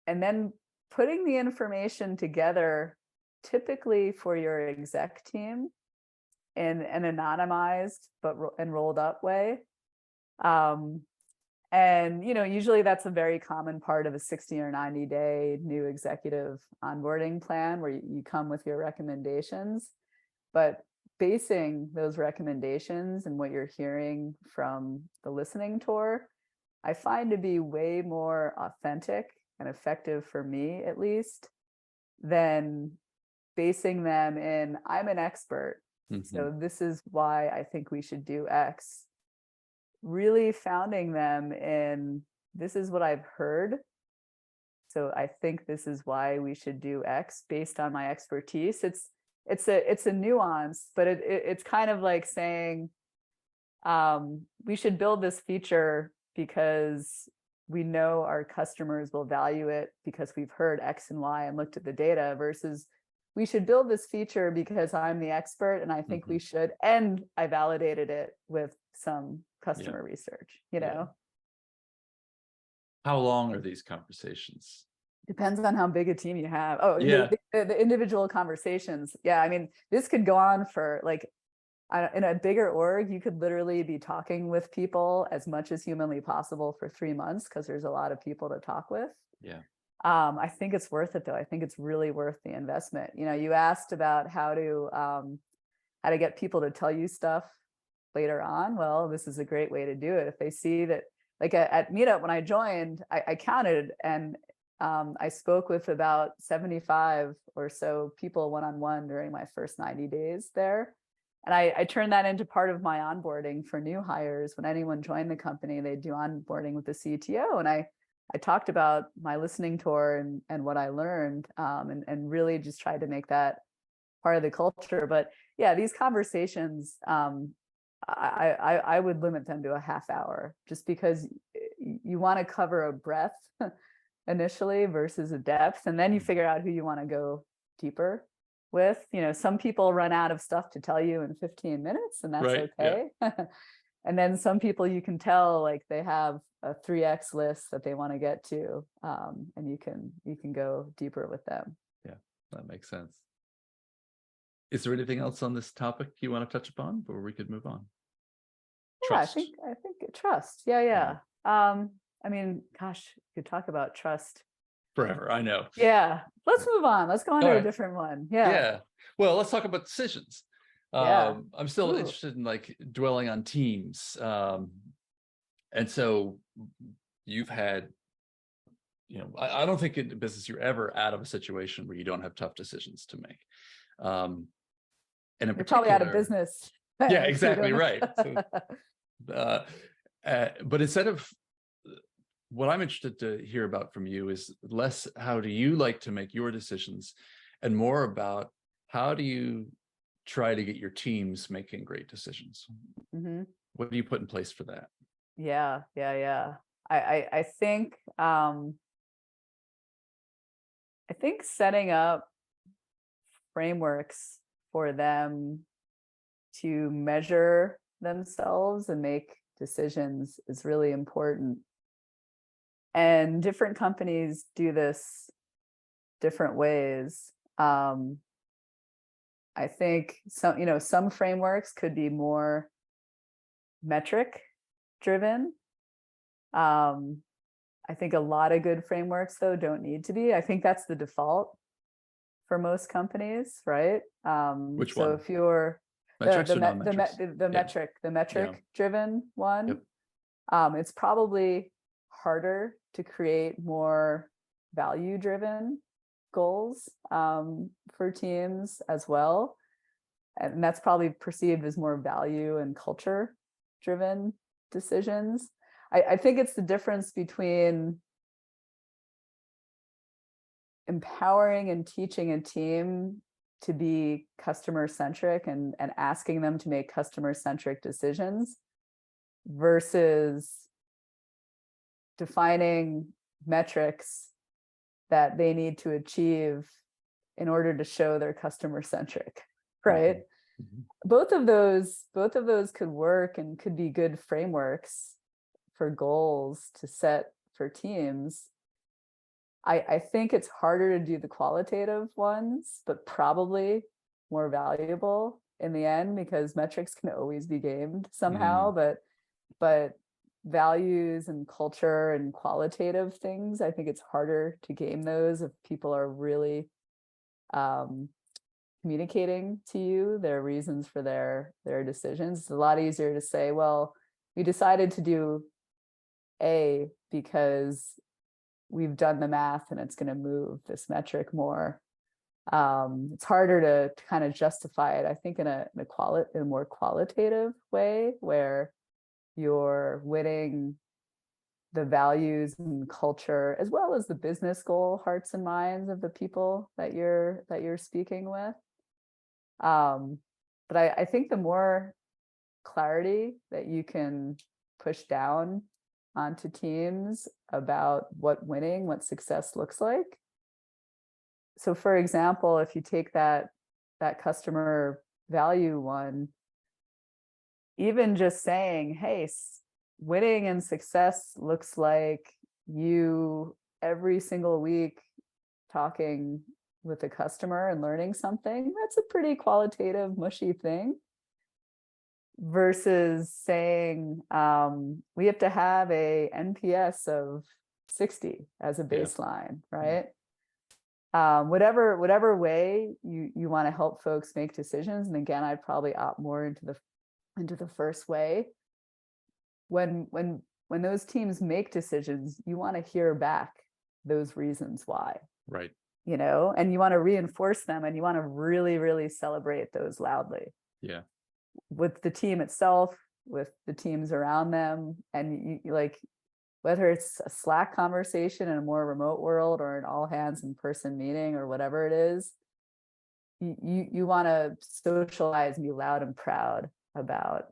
Speaker 2: then putting the information together, typically for your exec team, in an anonymized and rolled up way, And, usually that's a very common part of a 60 or 90-day new executive onboarding plan where you come with your recommendations. But basing those recommendations and what you're hearing from the listening tour, I find to be way more authentic and effective for me, at least, than basing them in, I'm an expert, so this is why I think we should do X. Really founding them in, this is what I've heard, so I think this is why we should do X based on my expertise. It's a nuance, but it's kind of like saying, we should build this feature because we know our customers will value it because we've heard X and Y and looked at the data, versus we should build this feature because I'm the expert and I think we should, and I validated it with some customer research,
Speaker 1: How long are these conversations?
Speaker 2: Depends on how big a team you have. Oh,
Speaker 1: Yeah.
Speaker 2: the individual conversations. Yeah, I mean, this could go on for in a bigger org, you could literally be talking with people as much as humanly possible for 3 months because there's a lot of people to talk with.
Speaker 1: Yeah.
Speaker 2: I think it's worth it though. I think it's really worth the investment. You asked about how to get people to tell you stuff later on. Well, this is a great way to do it. If they see that, like at Meetup, when I joined, I counted, and I spoke with about 75 or so people one-on-one during my first 90 days there. And I turned that into part of my onboarding for new hires. When anyone joined the company, they'd do onboarding with the CTO. And I talked about my listening tour and what I learned, and really just tried to make that part of the culture. But yeah, these conversations, I would limit them to a half hour, just because you want to cover a breadth initially versus a depth, and then you figure out who you want to go deeper with. Some people run out of stuff to tell you in 15 minutes, and that's
Speaker 1: Right.
Speaker 2: okay. And then some people, you can tell, like, they have a 3x list that they want to get to, and you can go deeper with them.
Speaker 1: Yeah, that makes sense. Is there anything else on this topic you want to touch upon before we could move on? Trust.
Speaker 2: Yeah, I think trust. Yeah. I mean, gosh, you could talk about trust
Speaker 1: Forever, I know.
Speaker 2: Yeah, let's move on. Let's go on to
Speaker 1: All
Speaker 2: a
Speaker 1: right.
Speaker 2: different one. Yeah.
Speaker 1: Well, let's talk about decisions.
Speaker 2: Yeah.
Speaker 1: I'm still
Speaker 2: Ooh.
Speaker 1: interested in dwelling on teams. And so you've had, I don't think in business you're ever out of a situation where you don't have tough decisions to make. And in
Speaker 2: You're
Speaker 1: particular,
Speaker 2: probably out of business.
Speaker 1: Yeah, exactly right. So, but instead of, what I'm interested to hear about from you is less how do you like to make your decisions, and more about how do you try to get your teams making great decisions. What do you put in place for that?
Speaker 2: Yeah. I think setting up frameworks for them to measure themselves and make decisions is really important. And different companies do this different ways. I think some frameworks could be more metric driven. I think a lot of good frameworks though don't need to be. I think that's the default for most companies, right?
Speaker 1: Which
Speaker 2: so
Speaker 1: one?
Speaker 2: If you're
Speaker 1: Metrics or
Speaker 2: the metric driven one, it's probably harder to create more value driven goals for teams as well, and that's probably perceived as more value and culture driven decisions. I think it's the difference between empowering and teaching a team to be customer centric and asking them to make customer centric decisions versus defining metrics that they need to achieve in order to show they're customer centric, right? Both of those could work and could be good frameworks for goals to set for teams. I think it's harder to do the qualitative ones, but probably more valuable in the end, because metrics can always be gamed somehow. But values and culture and qualitative things, I think it's harder to game those if people are really communicating to you their reasons for their decisions. It's a lot easier to say, well, we decided to do A because we've done the math and it's going to move this metric more. It's harder to kind of justify it, I think, in a more qualitative way, where you're winning the values and culture as well as the business goal, hearts and minds of the people that you're speaking with. But I think the more clarity that you can push down onto teams about what winning, what success looks like. So for example, if you take that customer value one, even just saying, hey, winning and success looks like you every single week talking with the customer and learning something, that's a pretty qualitative, mushy thing. Versus saying we have to have a NPS of 60 as a baseline, right? Whatever way you want to help folks make decisions, and again, I'd probably opt more into the first way. When those teams make decisions, you want to hear back those reasons why,
Speaker 1: right?
Speaker 2: You know, and you want to reinforce them, and you want to really, really celebrate those loudly.
Speaker 1: Yeah.
Speaker 2: With the team itself, with the teams around them, and you like, whether it's a Slack conversation in a more remote world or an all hands in person meeting or whatever it is, you want to socialize and be loud and proud about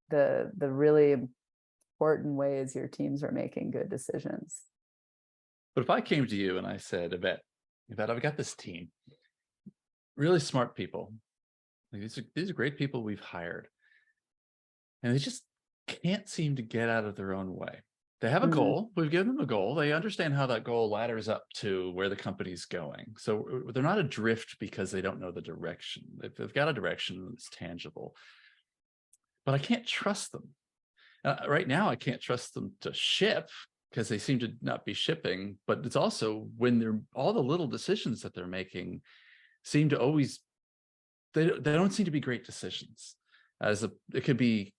Speaker 2: the really important ways your teams are making good decisions.
Speaker 1: But if I came to you and I said, Yvette, I've got this team, really smart people. These are great people we've hired, and they just can't seem to get out of their own way. They have a goal. We've given them a goal. They understand how that goal ladders up to where the company's going. So they're not adrift because they don't know the direction. They've got a direction that's tangible. But I can't trust them. Right now, I can't trust them to ship because they seem to not be shipping. But it's also when all the little decisions that they're making seem to always, they don't seem to be great decisions. It could be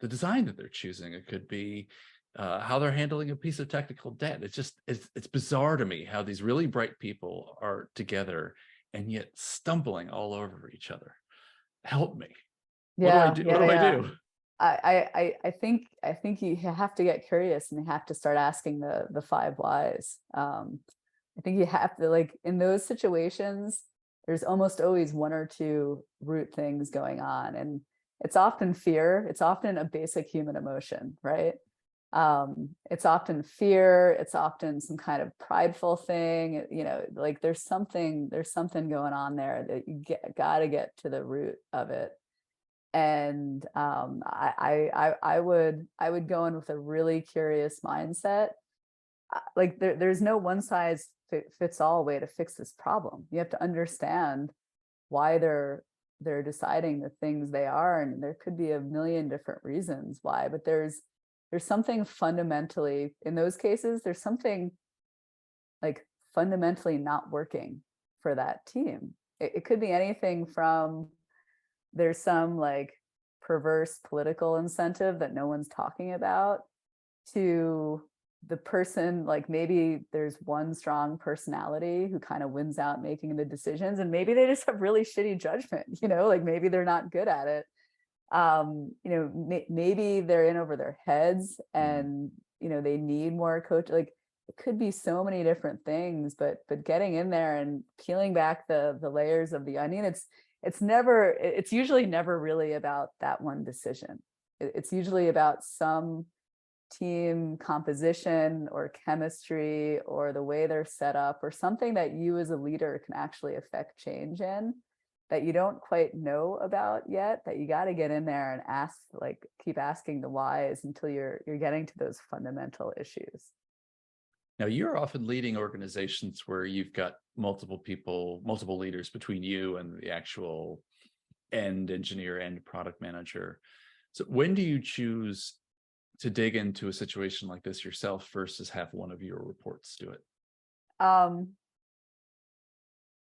Speaker 1: the design that they're choosing. It could be how they're handling a piece of technical debt. It's bizarre to me how these really bright people are together and yet stumbling all over each other. Help me.
Speaker 2: Yeah,
Speaker 1: what do I do?
Speaker 2: I think you have to get curious and you have to start asking the 5 whys. I think you have to, like, in those situations, there's almost always 1 or 2 root things going on, and it's often fear. It's often a basic human emotion, right? It's often fear. It's often some kind of prideful thing. You know, like there's something going on there that you got to get to the root of it. And I would go in with a really curious mindset. Like there's no one size fits all way to fix this problem. You have to understand why they're deciding the things they are, and there could be a million different reasons why, but there's something fundamentally, in those cases, there's something like fundamentally not working for that team. It could be anything from there's some like perverse political incentive that no one's talking about, to the person, like maybe there's one strong personality who kind of wins out making the decisions, and maybe they just have really shitty judgment, you know, like maybe they're not good at it. You know, maybe they're in over their heads and, you know, they need more coach. Like it could be so many different things, but getting in there and peeling back the layers of the onion, it's usually never really about that one decision. It's usually about some team composition or chemistry or the way they're set up or something that you as a leader can actually affect change in, that you don't quite know about yet, that you got to get in there and ask, like keep asking the whys until you're getting to those fundamental issues.
Speaker 1: Now, you're often leading organizations where you've got multiple leaders between you and the actual end engineer and product manager. So when do you choose to dig into a situation like this yourself versus have one of your reports do it?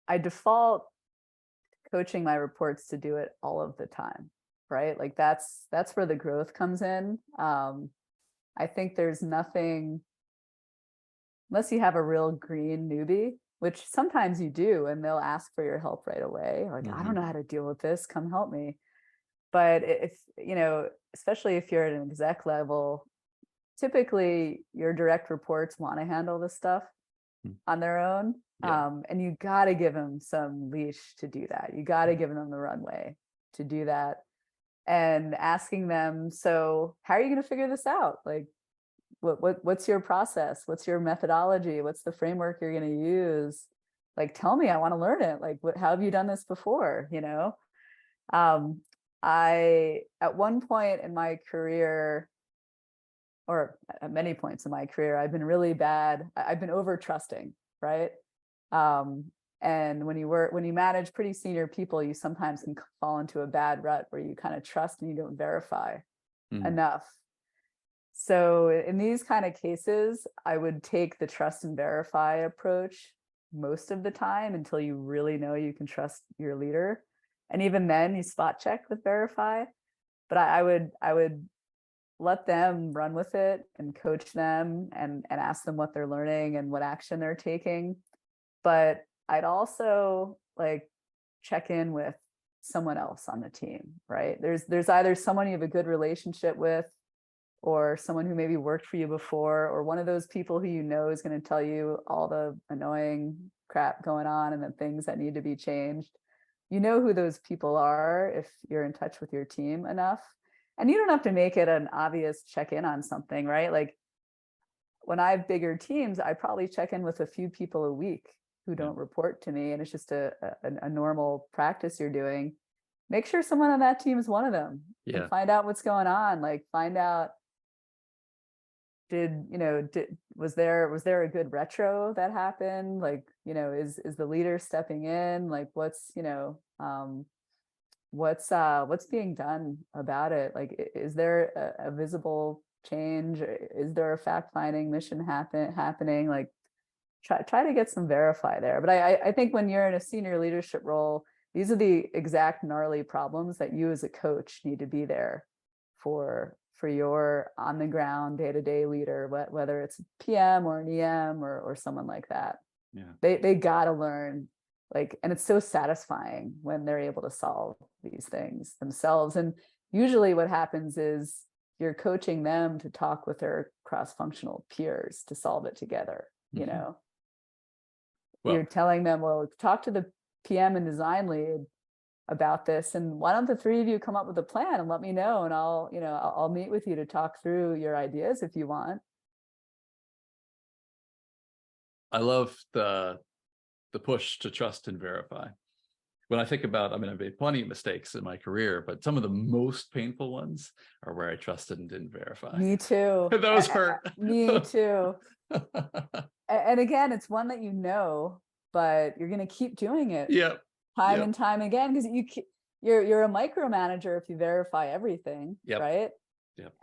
Speaker 2: I default coaching my reports to do it all of the time, right? Like that's where the growth comes in. I think there's nothing, unless you have a real green newbie, which sometimes you do, and they'll ask for your help right away. Like, I don't know how to deal with this, come help me. But if, especially if you're at an exec level, typically your direct reports want to handle this stuff on their own.
Speaker 1: Yeah.
Speaker 2: And you got to give them some leash to do that. You got to give them the runway to do that. And asking them, so how are you going to figure this out? Like, what's your process? What's your methodology? What's the framework you're going to use? Like, tell me, I want to learn it. Like, how have you done this before? At one point in my career, or at many points in my career, I've been really bad. I've been over trusting, right? And when you manage pretty senior people, you sometimes can fall into a bad rut where you kind of trust and you don't verify enough. So in these kind of cases, I would take the trust and verify approach most of the time until you really know you can trust your leader. And even then you spot check with verify. But I would let them run with it and coach them and ask them what they're learning and what action they're taking. But I'd also like check in with someone else on the team, right? There's either someone you have a good relationship with, or someone who maybe worked for you before, or one of those people who is going to tell you all the annoying crap going on and the things that need to be changed. You know who those people are if you're in touch with your team enough. And you don't have to make it an obvious check-in on something, right? Like when I have bigger teams, I probably check in with a few people a week who don't report to me. And it's just a normal practice you're doing. Make sure someone on that team is one of them. And find out what's going on. Like find out, was there a good retro that happened? Like, is the leader stepping in? Like what's being done about it? Like, is there a visible change? Is there a fact-finding mission happening? Like try to get some verify there. But I think when you're in a senior leadership role, these are the exact gnarly problems that you as a coach need to be there for your on the ground day-to-day leader, whether it's a PM or an EM or someone like that. They gotta learn, like, and it's so satisfying when they're able to solve these things themselves. And usually what happens is you're coaching them to talk with their cross-functional peers to solve it together. Well, you're telling them, well, talk to the PM and design lead about this, and why don't the three of you come up with a plan and let me know, and I'll meet with you to talk through your ideas if you want.
Speaker 1: I love the push to trust and verify. When I think about, I've made plenty of mistakes in my career, but some of the most painful ones are where I trusted and didn't verify.
Speaker 2: Me too.
Speaker 1: Those hurt.
Speaker 2: Me too. And again, it's one that but you're going to keep doing it. Time and time again, because you're a micromanager if you verify everything, right?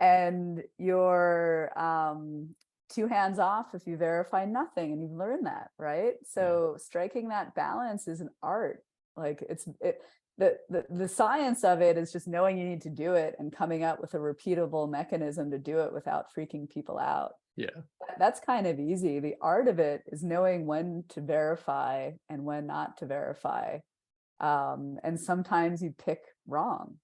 Speaker 2: And you're too hands off if you verify nothing, and you've learned that, right? So striking that balance is an art. Like the science of it is just knowing you need to do it and coming up with a repeatable mechanism to do it without freaking people out. That's kind of easy. The art of it is knowing when to verify and when not to verify. And sometimes you pick wrong.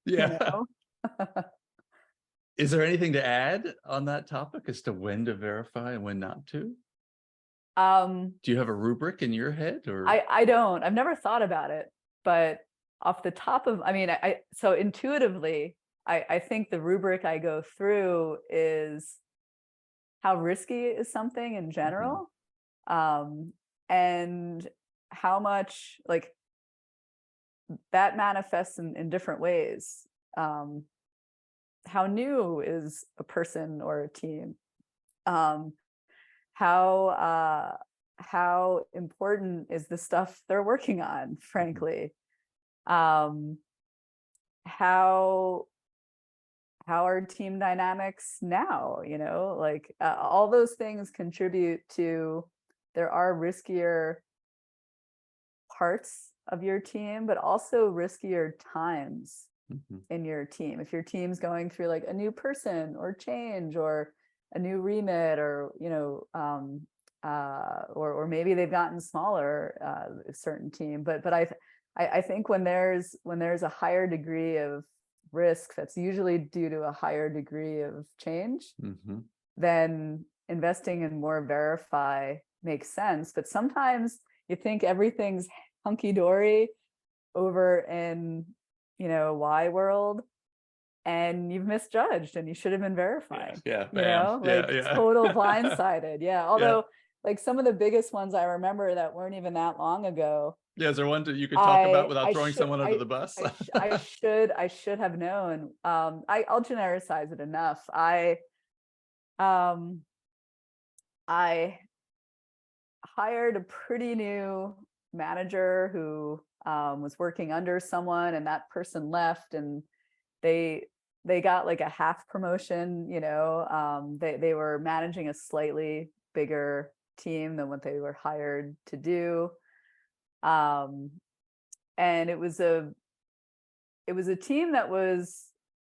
Speaker 1: Is there anything to add on that topic as to when to verify and when not to? Do you have a rubric in your head, or?
Speaker 2: I don't. I've never thought about it, but off the top of, so intuitively, I think the rubric I go through is how risky is something in general, and how much, like, that manifests in different ways. How new is a person or a team? How important is the stuff they're working on, frankly? How how are team dynamics now? Like all those things contribute to, there are riskier parts of your team, but also riskier times in your team. If your team's going through like a new person or change or a new remit, or or maybe they've gotten smaller, a certain team. But I think when there's a higher degree of risk, that's usually due to a higher degree of change, then investing in more verify makes sense. But sometimes you think everything's hunky-dory over in Y world, and you've misjudged and you should have been verifying. Total blindsided. Although like some of the biggest ones I remember that weren't even that long ago.
Speaker 1: Is there one that you could talk about without throwing someone under the bus?
Speaker 2: I should have known. I'll genericize it enough. I hired a pretty new manager who was working under someone, and that person left, and they got like a half promotion. They were managing a slightly bigger team than what they were hired to do, and it was a team that was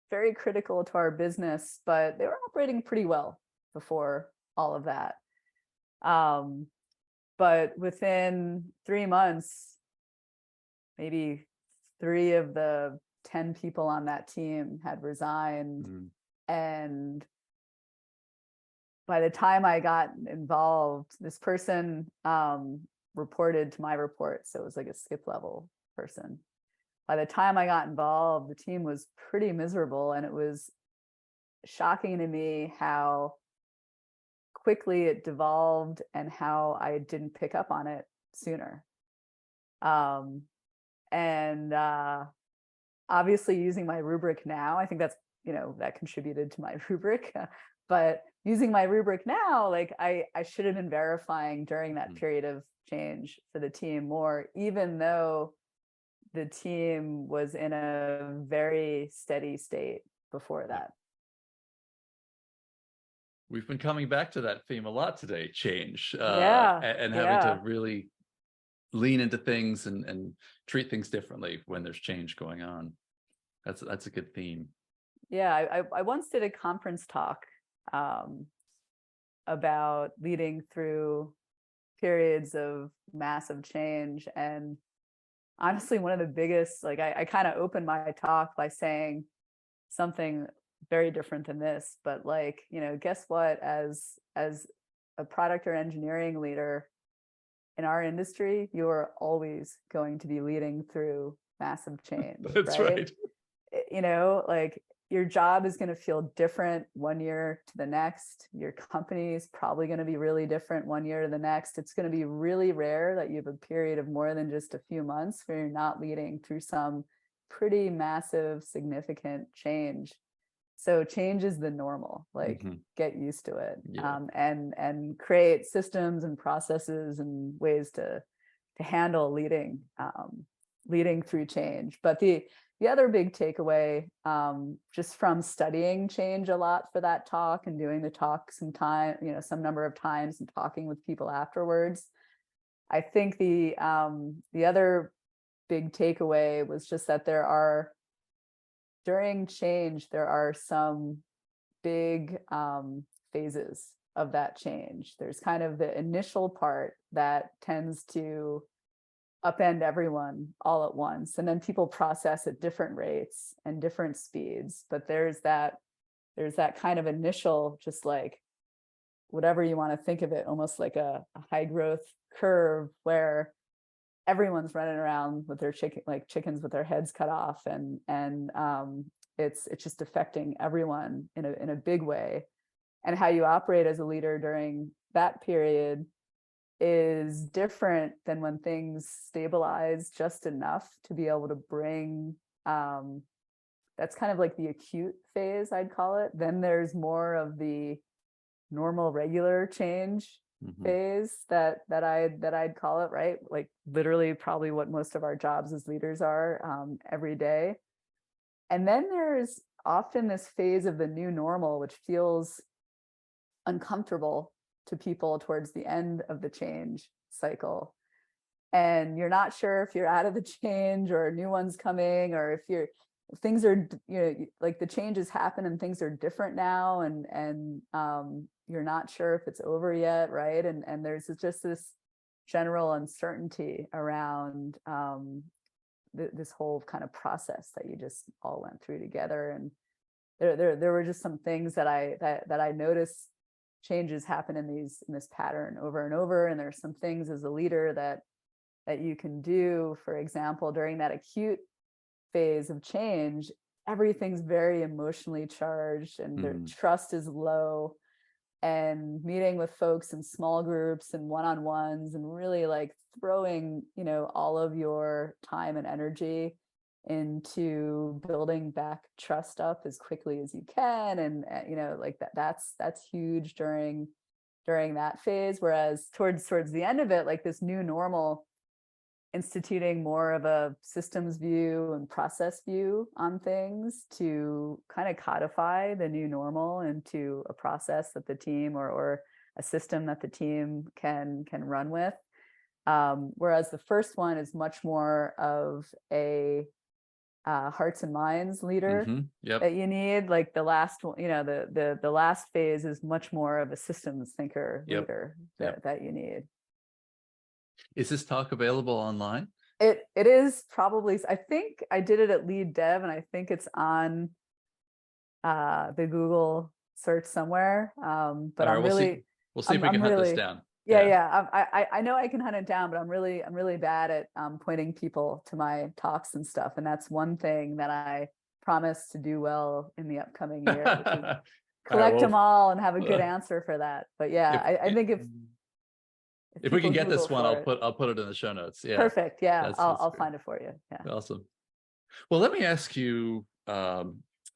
Speaker 2: very critical to our business, but they were operating pretty well before all of that. But within 3 months, maybe 3 of the 10 people on that team had resigned. And by the time I got involved, this person reported to my report. So it was like a skip level person. By the time I got involved, the team was pretty miserable. And it was shocking to me how quickly it devolved and how I didn't pick up on it sooner. Obviously using my rubric now, I think that's, that contributed to my rubric, but using my rubric now, like I should have been verifying during that period of change for the team more, even though the team was in a very steady state before that.
Speaker 1: We've been coming back to that theme a lot today, change, and having to really lean into things and treat things differently when there's change going on. That's a good theme.
Speaker 2: Yeah, I once did a conference talk about leading through periods of massive change. And honestly, one of the biggest, like I kind of opened my talk by saying something very different than this, but like, guess what, as a product or engineering leader in our industry, you are always going to be leading through massive change.
Speaker 1: That's right.
Speaker 2: Like your job is going to feel different one year to the next. Your company is probably going to be really different one year to the next. It's going to be really rare that you have a period of more than just a few months where you're not leading through some pretty massive, significant change. So change is the normal, like get used to it, and create systems and processes and ways to handle leading through change. But the other big takeaway, just from studying change a lot for that talk and doing the talk some number of times and talking with people afterwards, I think the other big takeaway was just that during change, there are some big phases of that change. There's kind of the initial part that tends to upend everyone all at once, and then people process at different rates and different speeds. But there's that kind of initial, just like whatever you want to think of it, almost like a high growth curve where everyone's running around with their chickens with their heads cut off, and it's just affecting everyone in a big way. And how you operate as a leader during that period is different than when things stabilize just enough to be able to bring, that's kind of like the acute phase, I'd call it. Then there's more of the normal, regular change phase that I'd call it, right? Like literally probably what most of our jobs as leaders are every day. And then there's often this phase of the new normal, which feels uncomfortable to people towards the end of the change cycle. And you're not sure if you're out of the change or a new one's coming, or if things are, like the changes happen and things are different now, and you're not sure if it's over yet, right? And there's just this general uncertainty around this whole kind of process that you just all went through together. And there were just some things that I noticed changes happen in this pattern over and over. And there's some things as a leader that you can do. For example, during that acute phase of change, everything's very emotionally charged and their trust is low. And meeting with folks in small groups and one-on-ones, and really like throwing, all of your time and energy into building back trust up as quickly as you can. And like that's huge during that phase. Whereas towards the end of it, like this new normal, instituting more of a systems view and process view on things to kind of codify the new normal into a process that the team or a system that the team can run with. Whereas the first one is much more of a hearts and minds leader that you need. Like the last one, the last phase is much more of a systems thinker leader that you need.
Speaker 1: Is this talk available online?
Speaker 2: It is probably. I think I did it at Lead Dev, and I think it's on the Google search somewhere. But
Speaker 1: all right,
Speaker 2: I'm really,
Speaker 1: we'll see if we can hunt this down.
Speaker 2: Yeah. I know I can hunt it down, but I'm really bad at pointing people to my talks and stuff. And that's one thing that I promise to do well in the upcoming year, which is collect them all and have a good answer for that. But yeah, I think if
Speaker 1: we can get
Speaker 2: Google
Speaker 1: this one, I'll put it in the show notes. Yeah.
Speaker 2: Perfect. Yeah. I'll find it for you. Yeah.
Speaker 1: Awesome. Well, let me ask you, I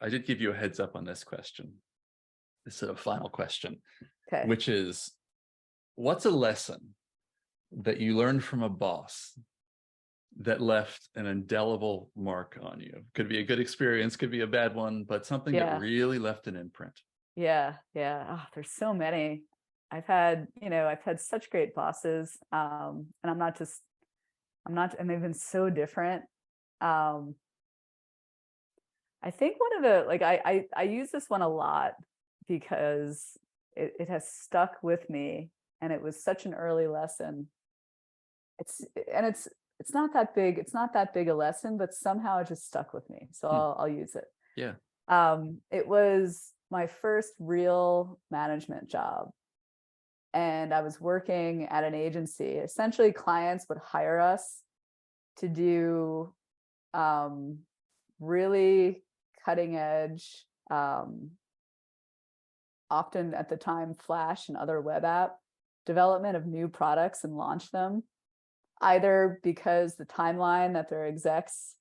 Speaker 1: did give you a heads up on this question. This is a final question, which is, what's a lesson that you learned from a boss that left an indelible mark on you? Could be a good experience, could be a bad one, but something that really left an imprint.
Speaker 2: Yeah. Oh, there's so many. I've had such great bosses, and and they've been so different. I think one of the, I use this one a lot because it has stuck with me, and it was such an early lesson. It's not that big. It's not that big a lesson, but somehow it just stuck with me. So I'll use it.
Speaker 1: Yeah.
Speaker 2: It was my first real management job. And I was working at an agency. Essentially, clients would hire us to do really cutting edge, often at the time, Flash and other web app development of new products and launch them, either because the timeline that their execs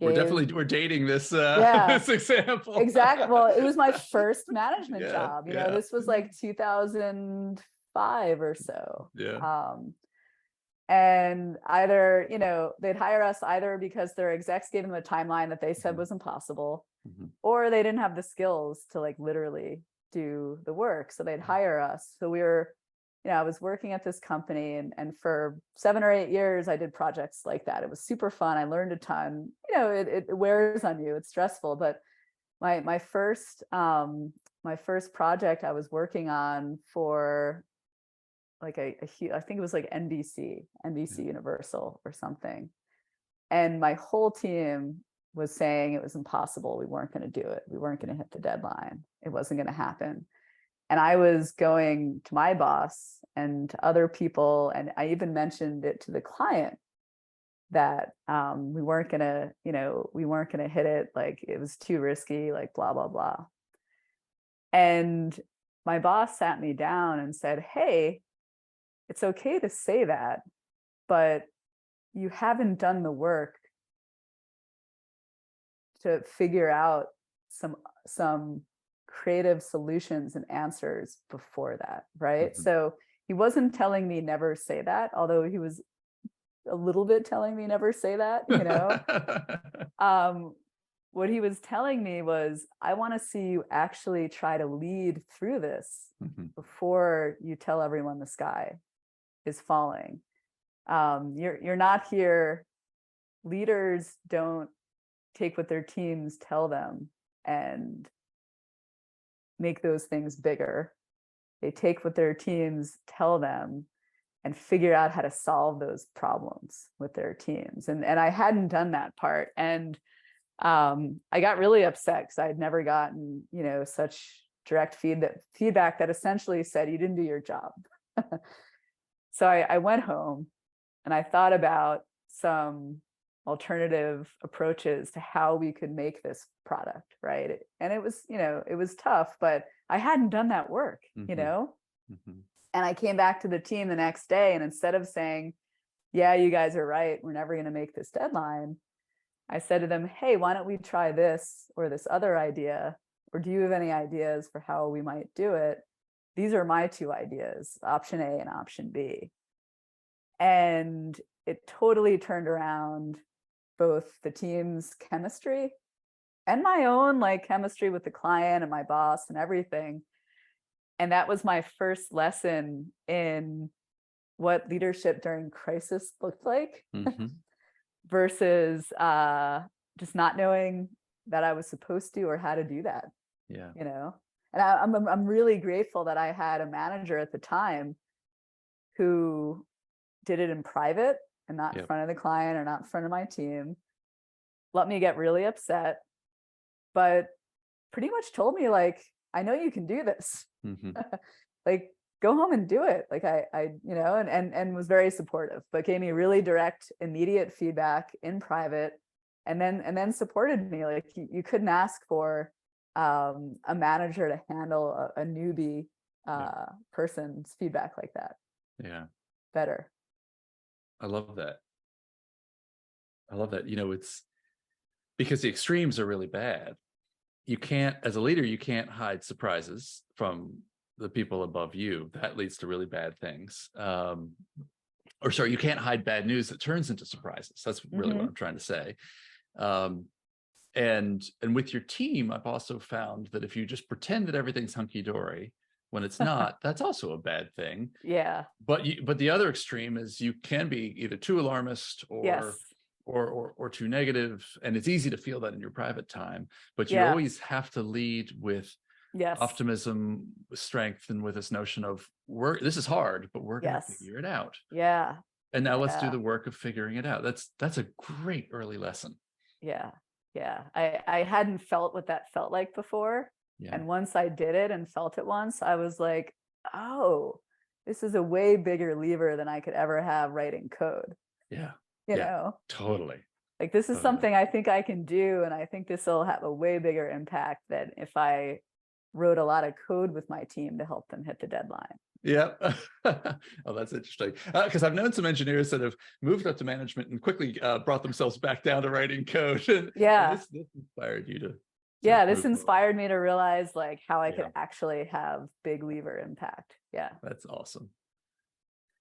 Speaker 2: gave.
Speaker 1: We're dating this this example.
Speaker 2: Exactly. Well, it was my first management job. This was like 2005 or so.
Speaker 1: Yeah.
Speaker 2: And either, they'd hire us either because their execs gave them a timeline that they said was impossible, or they didn't have the skills to like literally do the work. So they'd hire us. So we were, I was working at this company, and for 7 or 8 years, I did projects like that. It was super fun. I learned a ton. It wears on you. It's stressful. But my first project I was working on for like I think it was like NBC Universal or something. And my whole team was saying it was impossible. We weren't going to do it. We weren't going to hit the deadline. It wasn't going to happen. And I was going to my boss and to other people, and I even mentioned it to the client that we weren't gonna hit it. Like it was too risky, like blah, blah, blah. And my boss sat me down and said, "Hey, it's okay to say that, but you haven't done the work to figure out some creative solutions and answers before that," right? So he wasn't telling me never say that, although he was a little bit telling me never say that, what he was telling me was, I want to see you actually try to lead through this before you tell everyone the sky is falling. You're not here. Leaders don't take what their teams tell them and make those things bigger. They take what their teams tell them and figure out how to solve those problems with their teams. And I hadn't done that part. And I got really upset because I had never gotten, such direct feedback that essentially said, you didn't do your job. So I went home and I thought about some alternative approaches to how we could make this product, right? And it was tough, but I hadn't done that work, And I came back to the team the next day, and instead of saying, yeah, you guys are right, we're never going to make this deadline, I said to them, hey, why don't we try this or this other idea? Or do you have any ideas for how we might do it? These are my two ideas, option A and option B. And it totally turned around both the team's chemistry and my own chemistry with the client and my boss and everything. And that was my first lesson in what leadership during crisis looked like versus just not knowing that I was supposed to or how to do that.
Speaker 1: Yeah.
Speaker 2: And I'm really grateful that I had a manager at the time who did it in private and not in front of the client or not in front of my team, let me get really upset, but pretty much told me I know you can do this. Go home and do it. And was very supportive, but gave me really direct, immediate feedback in private, and then supported me. You couldn't ask for a manager to handle a newbie person's feedback like that.
Speaker 1: Yeah.
Speaker 2: Better.
Speaker 1: I love that. It's because the extremes are really bad. You can't, as a leader, you can't hide surprises from the people above you. That leads to really bad things. You can't hide bad news that turns into surprises. That's really what I'm trying to say. And with your team, I've also found that if you just pretend that everything's hunky-dory when it's not, that's also a bad thing.
Speaker 2: Yeah.
Speaker 1: But the other extreme is you can be either too alarmist or too negative, and it's easy to feel that in your private time. But you always have to lead with optimism, with strength, and with this notion of this is hard, but we're going to figure it out.
Speaker 2: Yeah.
Speaker 1: And now let's do the work of figuring it out. That's a great early lesson.
Speaker 2: Yeah. Yeah. I hadn't felt what that felt like before. Yeah. And once I did it and felt it once, I was like, oh, this is a way bigger lever than I could ever have writing code.
Speaker 1: Yeah.
Speaker 2: You know?
Speaker 1: Totally.
Speaker 2: This is something I think I can do. And I think this will have a way bigger impact than if I wrote a lot of code with my team to help them hit the deadline.
Speaker 1: Yeah. Oh, that's interesting. Because I've known some engineers that have moved up to management and quickly brought themselves back down to writing code. And this inspired you to
Speaker 2: this inspired me to realize how I could actually have big lever impact. Yeah.
Speaker 1: That's awesome.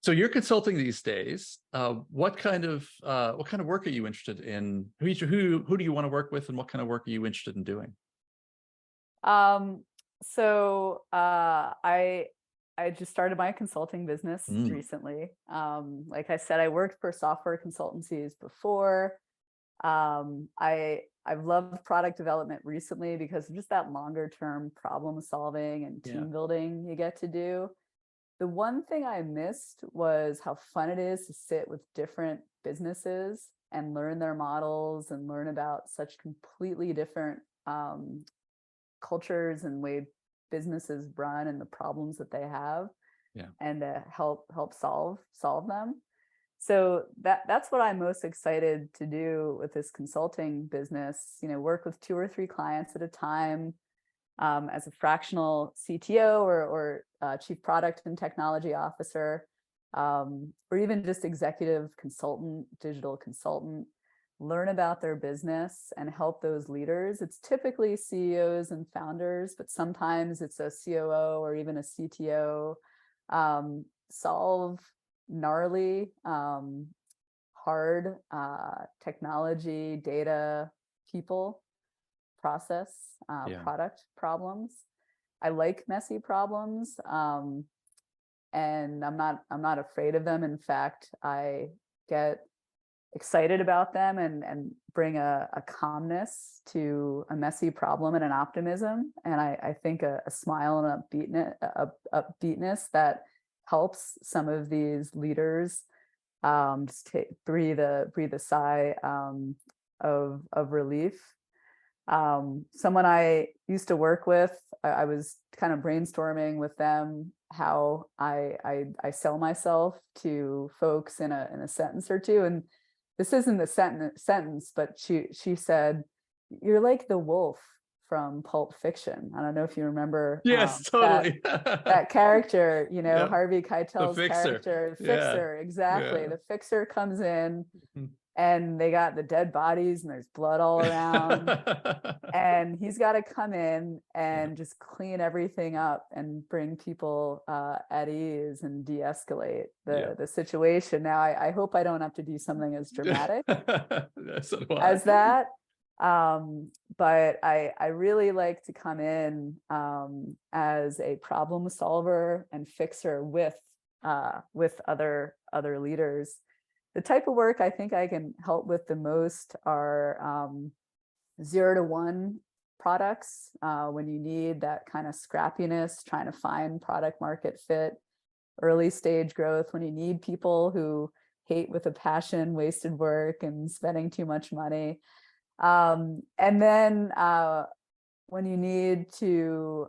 Speaker 1: So you're consulting these days. What kind of work are you interested in? Who do you want to work with, and what kind of work are you interested in doing?
Speaker 2: I just started my consulting business recently. Like I said, I worked for software consultancies before. I've loved product development recently because of just that longer term problem solving and team building you get to do. The one thing I missed was how fun it is to sit with different businesses and learn their models and learn about such completely different cultures and way businesses run and the problems that they have, and to help solve them. So that's what I'm most excited to do with this consulting business. Work with 2 or 3 clients at a time, as a fractional CTO or chief product and technology officer, or even just executive consultant, digital consultant. Learn about their business and help those leaders. It's typically CEOs and founders, but sometimes it's a COO or even a CTO, solve gnarly, hard technology, data, people process,
Speaker 1: Yeah.
Speaker 2: product problems. I like messy problems, and I'm not afraid of them. In fact, I get excited about them and bring a calmness to a messy problem and an optimism. And I think a smile and upbeatness that helps some of these leaders just breathe a sigh of relief. Someone I used to work with, I was kind of brainstorming with them how I sell myself to folks in a sentence or two. And this isn't the sentence, but she said, "You're like the wolf from Pulp Fiction." I don't know if you remember
Speaker 1: Yes, totally.
Speaker 2: that character,
Speaker 1: Yep.
Speaker 2: Harvey
Speaker 1: The
Speaker 2: Keitel's
Speaker 1: fixer.
Speaker 2: character, the
Speaker 1: Yeah.
Speaker 2: fixer, exactly.
Speaker 1: Yeah.
Speaker 2: The fixer comes in
Speaker 1: Mhm.
Speaker 2: and they got the dead bodies and there's blood all around. And he's got to come in and just clean everything up and bring people at ease and de-escalate the situation. Now, I hope I don't have to do something as dramatic
Speaker 1: So do I.
Speaker 2: as that. But I really like to come in as a problem solver and fixer with other leaders. The type of work I think I can help with the most are 0 to 1 products, when you need that kind of scrappiness, trying to find product market fit, early stage growth, when you need people who hate with a passion wasted work and spending too much money. And then when you need to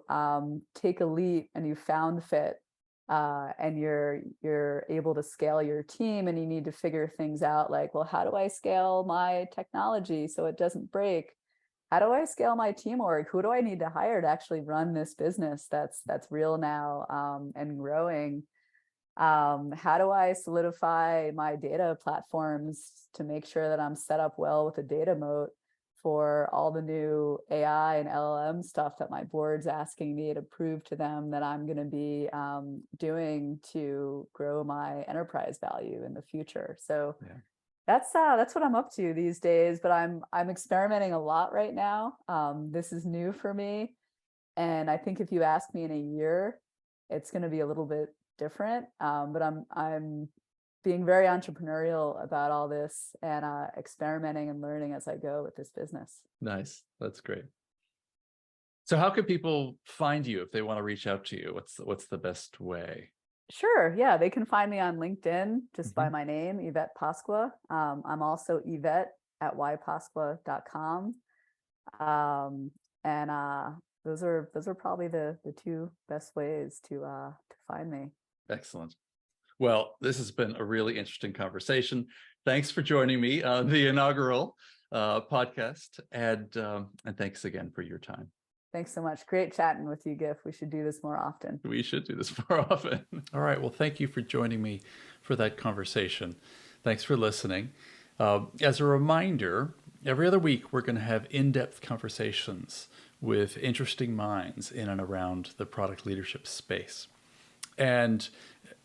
Speaker 2: take a leap and you found fit, and you're able to scale your team, and you need to figure things out like, well, how do I scale my technology so it doesn't break? How do I scale my team org? Who do I need to hire to actually run this business that's real now and growing? How do I solidify my data platforms to make sure that I'm set up well with a data moat for all the new AI and LLM stuff that my board's asking me to prove to them that I'm going to be doing to grow my enterprise value in the future? So that's what I'm up to these days. But I'm experimenting a lot right now. This is new for me, and I think if you ask me in a year, it's going to be a little bit different. But I'm being very entrepreneurial about all this and experimenting and learning as I go with this business.
Speaker 1: Nice. That's great. So how can people find you if they want to reach out to you? What's the best way?
Speaker 2: Sure. Yeah, they can find me on LinkedIn just by my name, Yvette Pasqua. I'm also Yvette at ypasqua.com. And those are probably the two best ways to find me. Excellent.
Speaker 1: Well, this has been a really interesting conversation. Thanks for joining me on the inaugural podcast, and thanks again for your time.
Speaker 2: Thanks so much. Great chatting with you, Gif. We should do this more often.
Speaker 1: We should do this more often. All right. Well, thank you for joining me for that conversation. Thanks for listening. As a reminder, every other week, we're going to have in-depth conversations with interesting minds in and around the product leadership space. And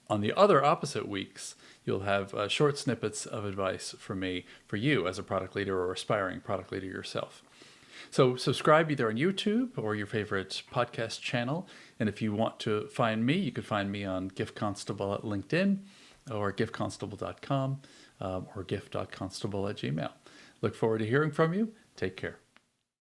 Speaker 1: on the other opposite weeks, you'll have short snippets of advice from me for you as a product leader or aspiring product leader yourself. So subscribe either on YouTube or your favorite podcast channel. And if you want to find me, you can find me on GIF Constable at LinkedIn or gifconstable.com or gif.constable@gmail.com. Look forward to hearing from you. Take care.